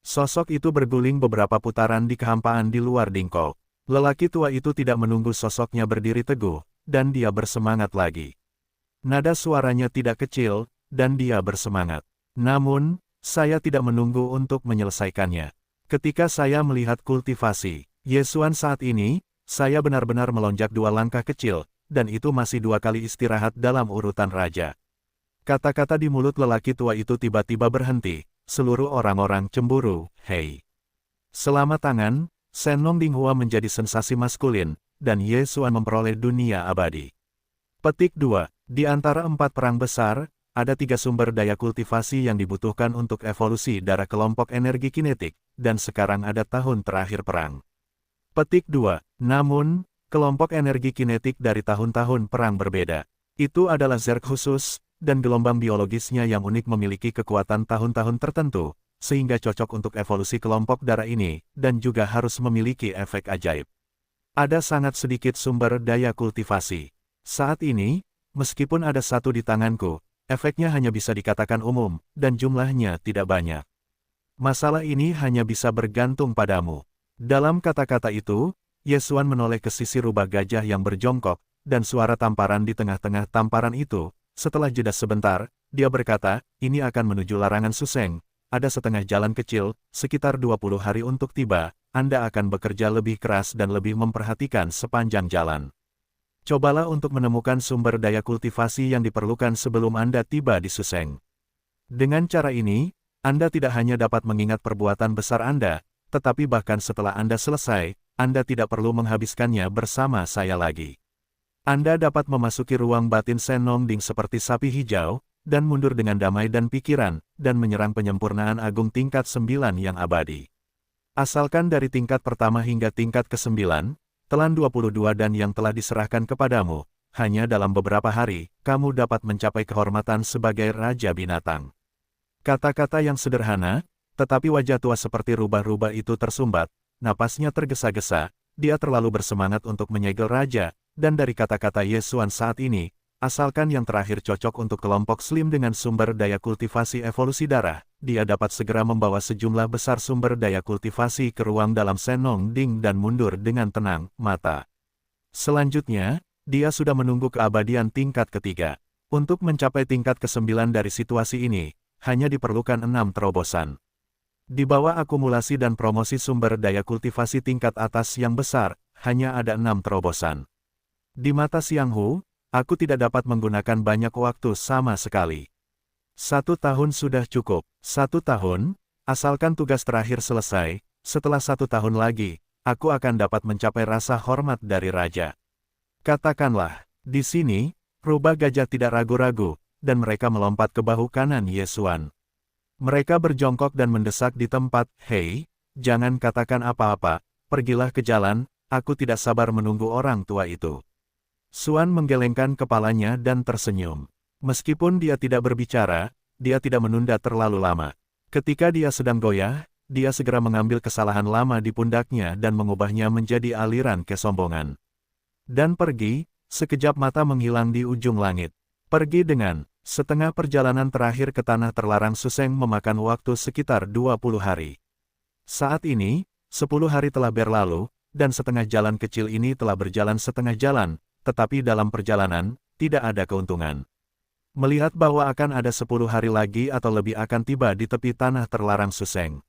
Sosok itu berguling beberapa putaran di kehampaan di luar Dingkol. Lelaki tua itu tidak menunggu sosoknya berdiri teguh, dan dia bersemangat lagi. Nada suaranya tidak kecil, dan dia bersemangat. Namun, saya tidak menunggu untuk menyelesaikannya. Ketika saya melihat kultivasi Ye Xuan saat ini, saya benar-benar melonjak 2 langkah kecil, dan itu masih 2 kali istirahat dalam urutan raja. Kata-kata di mulut lelaki tua itu tiba-tiba berhenti, seluruh orang-orang cemburu, hei. Selama tangan, Senong Dinghua menjadi sensasi maskulin, dan Ye Xuan memperoleh dunia abadi. Petik 2. Di antara 4 perang besar, ada 3 sumber daya kultivasi yang dibutuhkan untuk evolusi darah kelompok energi kinetik, dan sekarang ada tahun terakhir perang. Petik 2. Namun, kelompok energi kinetik dari tahun-tahun perang berbeda. Itu adalah zerg khusus, dan gelombang biologisnya yang unik memiliki kekuatan tahun-tahun tertentu, sehingga cocok untuk evolusi kelompok darah ini, dan juga harus memiliki efek ajaib. Ada sangat sedikit sumber daya kultivasi. Saat ini, meskipun ada 1 di tanganku, efeknya hanya bisa dikatakan umum, dan jumlahnya tidak banyak. Masalah ini hanya bisa bergantung padamu. Dalam kata-kata itu, Ye Xuan menoleh ke sisi rubah gajah yang berjongkok, dan suara tamparan di tengah-tengah tamparan itu, setelah jeda sebentar, dia berkata, ini akan menuju larangan Suseng, ada setengah jalan kecil, sekitar 20 hari untuk tiba, Anda akan bekerja lebih keras dan lebih memperhatikan sepanjang jalan. Cobalah untuk menemukan sumber daya kultivasi yang diperlukan sebelum Anda tiba di Suseng. Dengan cara ini, Anda tidak hanya dapat mengingat perbuatan besar Anda, tetapi bahkan setelah Anda selesai, Anda tidak perlu menghabiskannya bersama saya lagi. Anda dapat memasuki ruang batin Senong Ding seperti sapi hijau, dan mundur dengan damai dan pikiran, dan menyerang penyempurnaan agung tingkat 9 yang abadi. Asalkan dari tingkat pertama hingga tingkat ke-9, telan 22 dan yang telah diserahkan kepadamu, hanya dalam beberapa hari, kamu dapat mencapai kehormatan sebagai Raja Binatang. Kata-kata yang sederhana, tetapi wajah tua seperti rubah-rubah itu tersumbat, napasnya tergesa-gesa, dia terlalu bersemangat untuk menyegel Raja, dan dari kata-kata Yesuan saat ini, asalkan yang terakhir cocok untuk kelompok Slim dengan sumber daya kultivasi evolusi darah, dia dapat segera membawa sejumlah besar sumber daya kultivasi ke ruang dalam Senong Ding dan mundur dengan tenang, mata. Selanjutnya, dia sudah menunggu keabadian tingkat ketiga. Untuk mencapai tingkat ke-9 dari situasi ini, hanya diperlukan 6 terobosan. Di bawah akumulasi dan promosi sumber daya kultivasi tingkat atas yang besar, hanya ada 6 terobosan. Di mata Xiang Hu, aku tidak dapat menggunakan banyak waktu sama sekali. 1 tahun sudah cukup. 1 tahun, asalkan tugas terakhir selesai, setelah 1 tahun lagi, aku akan dapat mencapai rasa hormat dari Raja. Katakanlah, di sini, rubah gajah tidak ragu-ragu, dan mereka melompat ke bahu kanan Yesuan. Mereka berjongkok dan mendesak di tempat, "Hei, jangan katakan apa-apa, pergilah ke jalan, aku tidak sabar menunggu orang tua itu." Xuan menggelengkan kepalanya dan tersenyum. Meskipun dia tidak berbicara, dia tidak menunda terlalu lama. Ketika dia sedang goyah, dia segera mengambil kesalahan lama di pundaknya dan mengubahnya menjadi aliran kesombongan. Dan pergi, sekejap mata menghilang di ujung langit. Pergi dengan, setengah perjalanan terakhir ke tanah terlarang Suseng memakan waktu sekitar 20 hari. Saat ini, 10 hari telah berlalu, dan setengah jalan kecil ini telah berjalan setengah jalan, tetapi dalam perjalanan, tidak ada keuntungan. Melihat bahwa akan ada 10 hari lagi atau lebih akan tiba di tepi tanah terlarang Suseng.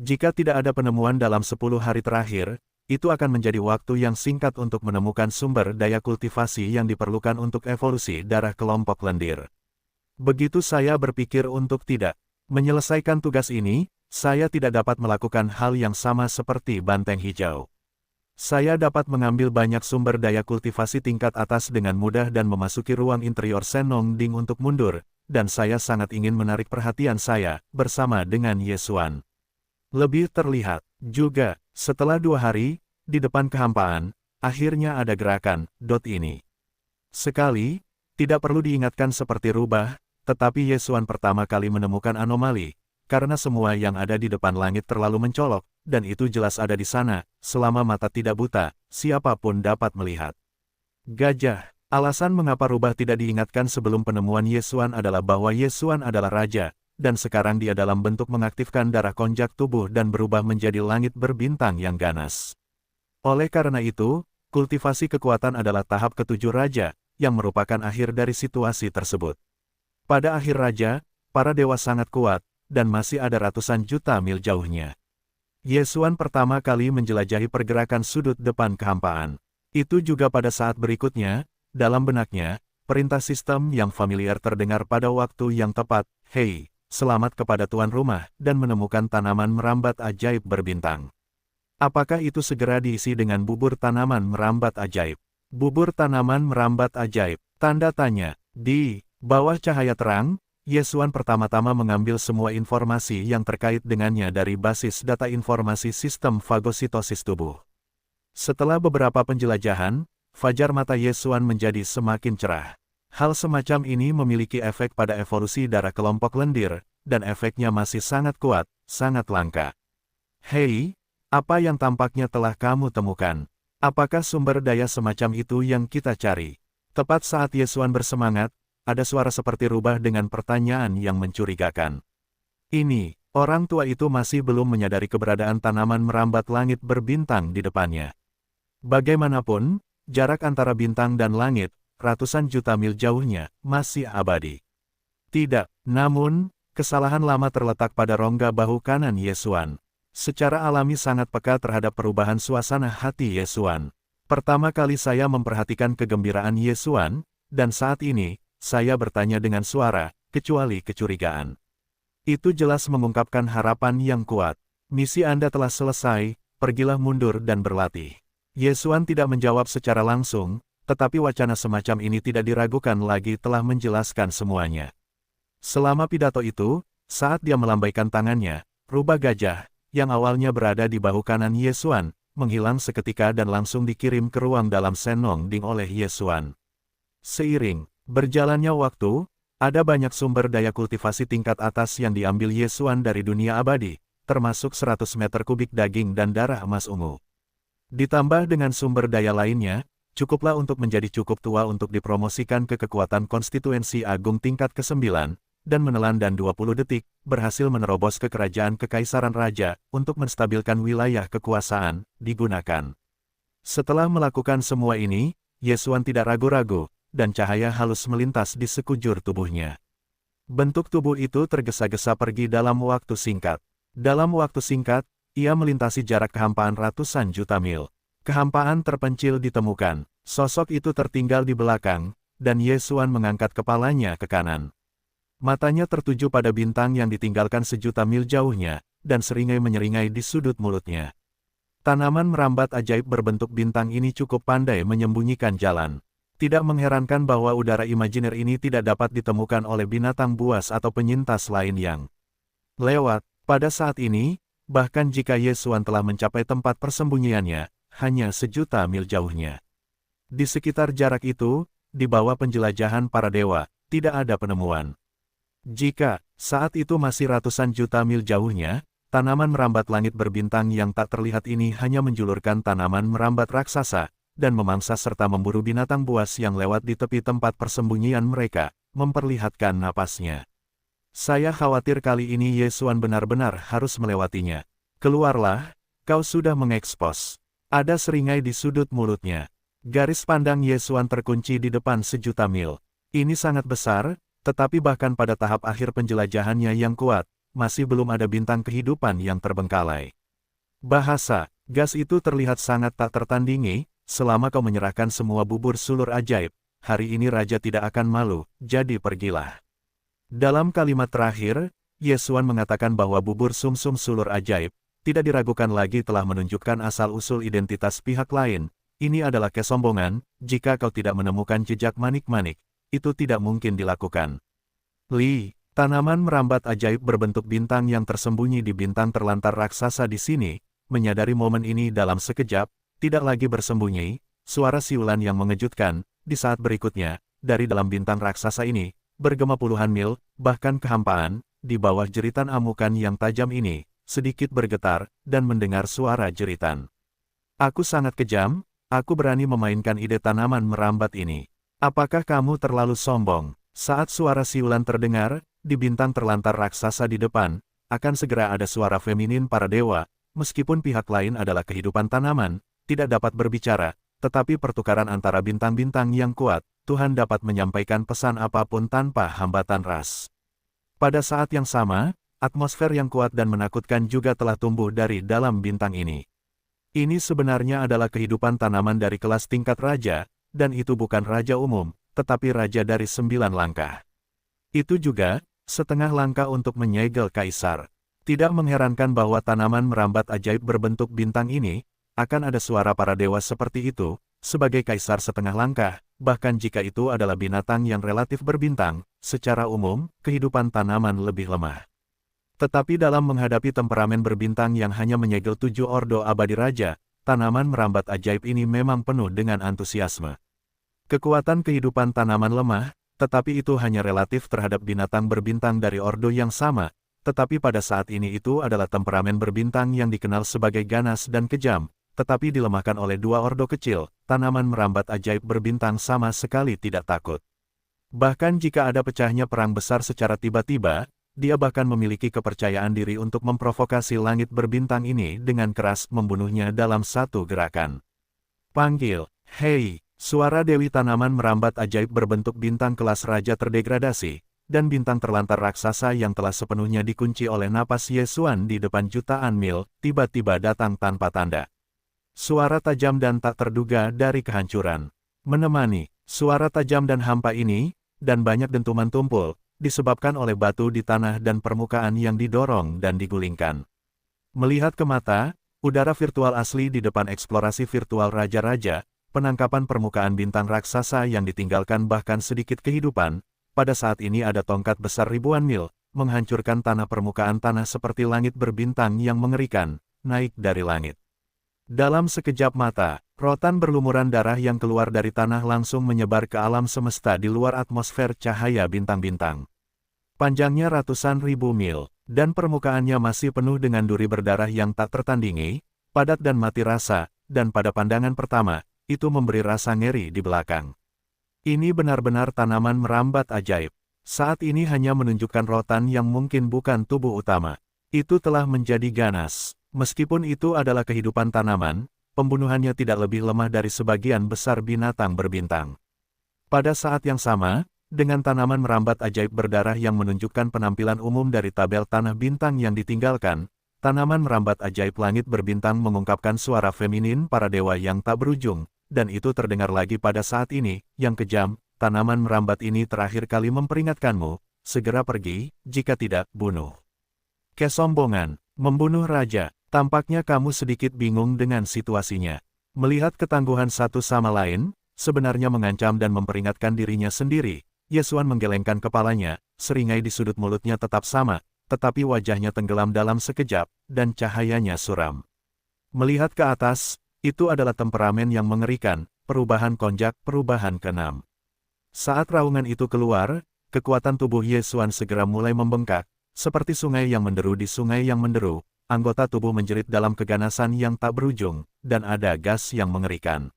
Jika tidak ada penemuan dalam 10 hari terakhir, itu akan menjadi waktu yang singkat untuk menemukan sumber daya kultivasi yang diperlukan untuk evolusi darah kelompok lendir. Begitu saya berpikir untuk tidak menyelesaikan tugas ini, saya tidak dapat melakukan hal yang sama seperti Banteng Hijau. Saya dapat mengambil banyak sumber daya kultivasi tingkat atas dengan mudah dan memasuki ruang interior Senong Ding untuk mundur, dan saya sangat ingin menarik perhatian saya, bersama dengan Yesuan. Lebih terlihat, juga, setelah 2 hari, di depan kehampaan, akhirnya ada gerakan, ini. Sekali, tidak perlu diingatkan seperti rubah, tetapi Yesuan pertama kali menemukan anomali, karena semua yang ada di depan langit terlalu mencolok, dan itu jelas ada di sana, selama mata tidak buta, siapapun dapat melihat. Gajah, alasan mengapa rubah tidak diingatkan sebelum penemuan Yesuan adalah bahwa Yesuan adalah raja, dan sekarang dia dalam bentuk mengaktifkan darah konjak tubuh dan berubah menjadi langit berbintang yang ganas. Oleh karena itu, kultivasi kekuatan adalah tahap ke-7 raja, yang merupakan akhir dari situasi tersebut. Pada akhir raja, para dewa sangat kuat, dan masih ada ratusan juta mil jauhnya. Yesuan pertama kali menjelajahi pergerakan sudut depan kehampaan. Itu juga pada saat berikutnya, dalam benaknya, perintah sistem yang familiar terdengar pada waktu yang tepat, "Hei, selamat kepada tuan rumah," dan menemukan tanaman merambat ajaib berbintang. Apakah itu segera diisi dengan bubur tanaman merambat ajaib? Bubur tanaman merambat ajaib, tanda tanya. Di bawah cahaya terang, Yesuan pertama-tama mengambil semua informasi yang terkait dengannya dari basis data informasi sistem fagositosis tubuh. Setelah beberapa penjelajahan, fajar mata Yesuan menjadi semakin cerah. Hal semacam ini memiliki efek pada evolusi darah kelompok lendir, dan efeknya masih sangat kuat, sangat langka. "Hei, apa yang tampaknya telah kamu temukan? Apakah sumber daya semacam itu yang kita cari?" Tepat saat Yesuan bersemangat, ada suara seperti rubah dengan pertanyaan yang mencurigakan. Ini, orang tua itu masih belum menyadari keberadaan tanaman merambat langit berbintang di depannya. Bagaimanapun, jarak antara bintang dan langit, ratusan juta mil jauhnya, masih abadi. Tidak, namun, kesalahan lama terletak pada rongga bahu kanan Yesuan. Secara alami sangat peka terhadap perubahan suasana hati Yesuan. Pertama kali saya memperhatikan kegembiraan Yesuan, dan saat ini, saya bertanya dengan suara, kecuali kecurigaan. Itu jelas mengungkapkan harapan yang kuat. "Misi Anda telah selesai, pergilah mundur dan berlatih." Yesuan tidak menjawab secara langsung, tetapi wacana semacam ini tidak diragukan lagi telah menjelaskan semuanya. Selama pidato itu, saat dia melambaikan tangannya, rubah gajah, yang awalnya berada di bahu kanan Ye Xuan, menghilang seketika dan langsung dikirim ke ruang dalam Senong Ding oleh Ye Xuan. Seiring berjalannya waktu, ada banyak sumber daya kultivasi tingkat atas yang diambil Ye Xuan dari dunia abadi, termasuk 100 meter kubik daging dan darah emas ungu. Ditambah dengan sumber daya lainnya, cukuplah untuk menjadi cukup tua untuk dipromosikan ke kekuatan konstituensi agung tingkat ke-9, dan menelan dan 20 detik, berhasil menerobos ke kerajaan Kekaisaran Raja, untuk menstabilkan wilayah kekuasaan, digunakan. Setelah melakukan semua ini, Ye Xuan tidak ragu-ragu, dan cahaya halus melintas di sekujur tubuhnya. Bentuk tubuh itu tergesa-gesa pergi dalam waktu singkat. Dalam waktu singkat, ia melintasi jarak kehampaan ratusan juta mil. Kehampaan terpencil ditemukan, sosok itu tertinggal di belakang, dan Ye Xuan mengangkat kepalanya ke kanan. Matanya tertuju pada bintang yang ditinggalkan sejuta mil jauhnya, dan seringai menyeringai di sudut mulutnya. Tanaman merambat ajaib berbentuk bintang ini cukup pandai menyembunyikan jalan. Tidak mengherankan bahwa udara imajiner ini tidak dapat ditemukan oleh binatang buas atau penyintas lain yang lewat. Pada saat ini, bahkan jika Ye Xuan telah mencapai tempat persembunyiannya, hanya sejuta mil jauhnya. Di sekitar jarak itu, di bawah penjelajahan para dewa, tidak ada penemuan. Jika saat itu masih ratusan juta mil jauhnya, tanaman merambat langit berbintang yang tak terlihat ini hanya menjulurkan tanaman merambat raksasa, dan memangsa serta memburu binatang buas yang lewat di tepi tempat persembunyian mereka, memperlihatkan napasnya. Saya khawatir kali ini Ye Xuan benar-benar harus melewatinya. Keluarlah, kau sudah mengekspos. Ada seringai di sudut mulutnya. Garis pandang Ye Xuan terkunci di depan sejuta mil. Ini sangat besar, tetapi bahkan pada tahap akhir penjelajahannya yang kuat, masih belum ada bintang kehidupan yang terbengkalai. Bahasa, gas itu terlihat sangat tak tertandingi, selama kau menyerahkan semua bubur sulur ajaib, hari ini Raja tidak akan malu, jadi pergilah. Dalam kalimat terakhir, Ye Xuan mengatakan bahwa bubur sumsum sulur ajaib, tidak diragukan lagi telah menunjukkan asal-usul identitas pihak lain. Ini adalah kesombongan, jika kau tidak menemukan jejak manik-manik, itu tidak mungkin dilakukan. Li, tanaman merambat ajaib berbentuk bintang yang tersembunyi di bintang terlantar raksasa di sini, menyadari momen ini dalam sekejap, tidak lagi bersembunyi, suara siulan yang mengejutkan, di saat berikutnya, dari dalam bintang raksasa ini, bergema puluhan mil, bahkan kehampaan, di bawah jeritan amukan yang tajam ini, sedikit bergetar, dan mendengar suara jeritan. Aku sangat kejam, aku berani memainkan ide tanaman merambat ini. Apakah kamu terlalu sombong? Saat suara siulan terdengar, di bintang terlantar raksasa di depan, akan segera ada suara feminin para dewa, meskipun pihak lain adalah kehidupan tanaman, tidak dapat berbicara, tetapi pertukaran antara bintang-bintang yang kuat, Tuhan dapat menyampaikan pesan apapun tanpa hambatan ras. Pada saat yang sama, atmosfer yang kuat dan menakutkan juga telah tumbuh dari dalam bintang ini. Ini sebenarnya adalah kehidupan tanaman dari kelas tingkat raja, dan itu bukan raja umum, tetapi raja dari 9 langkah. Itu juga, setengah langkah untuk menyegel kaisar. Tidak mengherankan bahwa tanaman merambat ajaib berbentuk bintang ini, akan ada suara para dewa seperti itu, sebagai kaisar setengah langkah, bahkan jika itu adalah binatang yang relatif berbintang, secara umum, kehidupan tanaman lebih lemah. Tetapi dalam menghadapi temperamen berbintang yang hanya menyegel 7 ordo abadi raja, tanaman merambat ajaib ini memang penuh dengan antusiasme. Kekuatan kehidupan tanaman lemah, tetapi itu hanya relatif terhadap binatang berbintang dari ordo yang sama, tetapi pada saat ini itu adalah temperamen berbintang yang dikenal sebagai ganas dan kejam, tetapi dilemahkan oleh 2 ordo kecil, tanaman merambat ajaib berbintang sama sekali tidak takut. Bahkan jika ada pecahnya perang besar secara tiba-tiba, dia bahkan memiliki kepercayaan diri untuk memprovokasi langit berbintang ini dengan keras membunuhnya dalam satu gerakan. Panggil, hei, suara Dewi Tanaman merambat ajaib berbentuk bintang kelas raja terdegradasi, dan bintang terlantar raksasa yang telah sepenuhnya dikunci oleh napas Ye Xuan di depan jutaan mil, tiba-tiba datang tanpa tanda. Suara tajam dan tak terduga dari kehancuran. Menemani, suara tajam dan hampa ini, dan banyak dentuman tumpul, disebabkan oleh batu di tanah dan permukaan yang didorong dan digulingkan. Melihat ke mata, udara virtual asli di depan eksplorasi virtual raja-raja, penangkapan permukaan bintang raksasa yang ditinggalkan bahkan sedikit kehidupan, pada saat ini ada tongkat besar ribuan mil, menghancurkan tanah. Permukaan tanah seperti langit berbintang yang mengerikan, naik dari langit. Dalam sekejap mata, rotan berlumuran darah yang keluar dari tanah langsung menyebar ke alam semesta di luar atmosfer cahaya bintang-bintang. Panjangnya ratusan ribu mil, dan permukaannya masih penuh dengan duri berdarah yang tak tertandingi, padat dan mati rasa, dan pada pandangan pertama, itu memberi rasa ngeri di belakang. Ini benar-benar tanaman merambat ajaib. Saat ini hanya menunjukkan rotan yang mungkin bukan tubuh utama. Itu telah menjadi ganas. Meskipun itu adalah kehidupan tanaman, pembunuhannya tidak lebih lemah dari sebagian besar binatang berbintang. Pada saat yang sama, dengan tanaman merambat ajaib berdarah yang menunjukkan penampilan umum dari tabel tanah bintang yang ditinggalkan, tanaman merambat ajaib langit berbintang mengungkapkan suara feminin para dewa yang tak berujung, dan itu terdengar lagi pada saat ini, yang kejam. Tanaman merambat ini terakhir kali memperingatkanmu, segera pergi, jika tidak, bunuh. Kesombongan, membunuh raja, tampaknya kamu sedikit bingung dengan situasinya. Melihat ketangguhan satu sama lain, sebenarnya mengancam dan memperingatkan dirinya sendiri, Yesuan menggelengkan kepalanya, seringai di sudut mulutnya tetap sama, tetapi wajahnya tenggelam dalam sekejap, dan cahayanya suram. Melihat ke atas, itu adalah temperamen yang mengerikan, perubahan konjak, perubahan keenam. Saat raungan itu keluar, kekuatan tubuh Yesuan segera mulai membengkak, seperti sungai yang menderu di sungai yang menderu, anggota tubuh menjerit dalam keganasan yang tak berujung, dan ada gas yang mengerikan.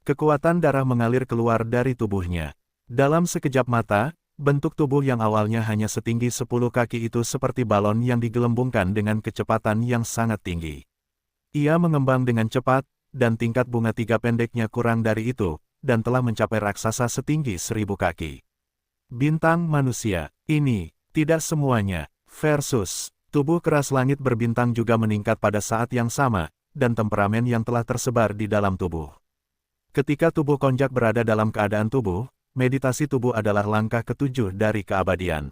Kekuatan darah mengalir keluar dari tubuhnya. Dalam sekejap mata, bentuk tubuh yang awalnya hanya setinggi 10 kaki itu seperti balon yang digelembungkan dengan kecepatan yang sangat tinggi. Ia mengembang dengan cepat, dan tingkat bunga 3 pendeknya kurang dari itu, dan telah mencapai raksasa setinggi 1000 kaki. Bintang manusia, ini, tidak semuanya, versus, tubuh keras langit berbintang juga meningkat pada saat yang sama, dan temperamen yang telah tersebar di dalam tubuh. Ketika tubuh konjak berada dalam keadaan tubuh, meditasi tubuh adalah langkah ketujuh dari keabadian.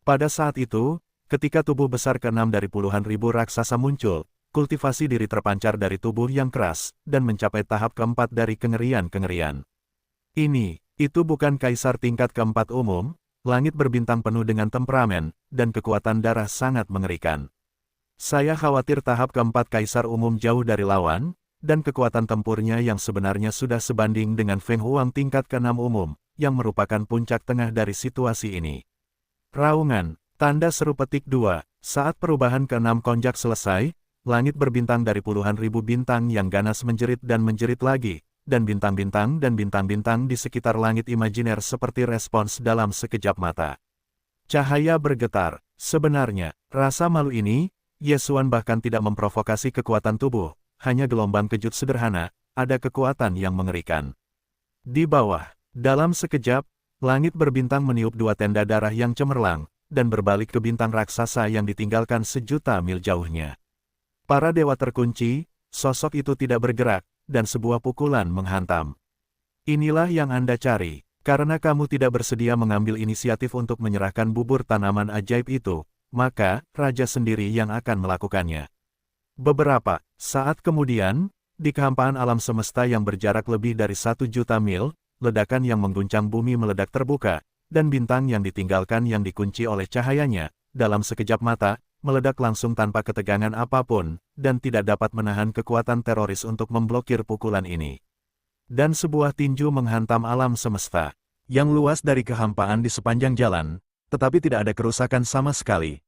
Pada saat itu, ketika tubuh besar ke-6 dari puluhan ribu raksasa muncul, kultivasi diri terpancar dari tubuh yang keras, dan mencapai tahap keempat dari kengerian-kengerian. Itu bukan kaisar tingkat keempat umum, langit berbintang penuh dengan temperamen, dan kekuatan darah sangat mengerikan. Saya khawatir tahap keempat kaisar umum jauh dari lawan, dan kekuatan tempurnya yang sebenarnya sudah sebanding dengan Feng Huang tingkat ke-6 umum, yang merupakan puncak tengah dari situasi ini. Raungan, tanda seru petik 2, saat perubahan ke-6 konjak selesai, langit berbintang dari puluhan ribu bintang yang ganas menjerit lagi, dan bintang-bintang di sekitar langit imajiner seperti respons dalam sekejap mata. Cahaya bergetar. Sebenarnya, rasa malu ini, Yesuan bahkan tidak memprovokasi kekuatan tubuh, hanya gelombang kejut sederhana, ada kekuatan yang mengerikan. Di bawah, dalam sekejap, langit berbintang meniup 2 tenda darah yang cemerlang, dan berbalik ke bintang raksasa yang ditinggalkan sejuta mil jauhnya. Para dewa terkunci, sosok itu tidak bergerak, dan sebuah pukulan menghantam. Inilah yang Anda cari, karena kamu tidak bersedia mengambil inisiatif untuk menyerahkan bubur tanaman ajaib itu, maka, Raja sendiri yang akan melakukannya. Beberapa saat kemudian, di kehampaan alam semesta yang berjarak lebih dari 1 juta mil, ledakan yang mengguncang bumi meledak terbuka, dan bintang yang ditinggalkan yang dikunci oleh cahayanya, dalam sekejap mata, meledak langsung tanpa ketegangan apapun, dan tidak dapat menahan kekuatan teroris untuk memblokir pukulan ini. Dan sebuah tinju menghantam alam semesta, yang luas dari kehampaan di sepanjang jalan, tetapi tidak ada kerusakan sama sekali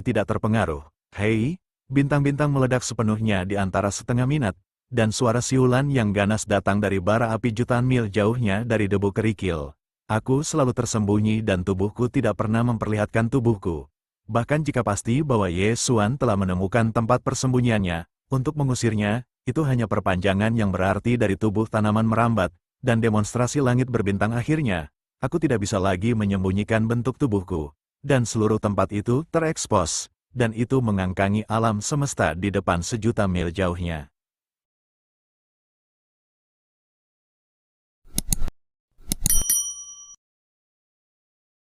tidak terpengaruh. Hei, bintang-bintang meledak sepenuhnya di antara setengah minat, dan suara siulan yang ganas datang dari bara api jutaan mil jauhnya dari debu kerikil. Aku selalu tersembunyi dan tubuhku tidak pernah memperlihatkan tubuhku. Bahkan jika pasti bahwa Yesuan telah menemukan tempat persembunyiannya, untuk mengusirnya, itu hanya perpanjangan yang berarti dari tubuh tanaman merambat, dan demonstrasi langit berbintang akhirnya, aku tidak bisa lagi menyembunyikan bentuk tubuhku, dan seluruh tempat itu terekspos, dan itu mengangkangi alam semesta di depan sejuta mil jauhnya.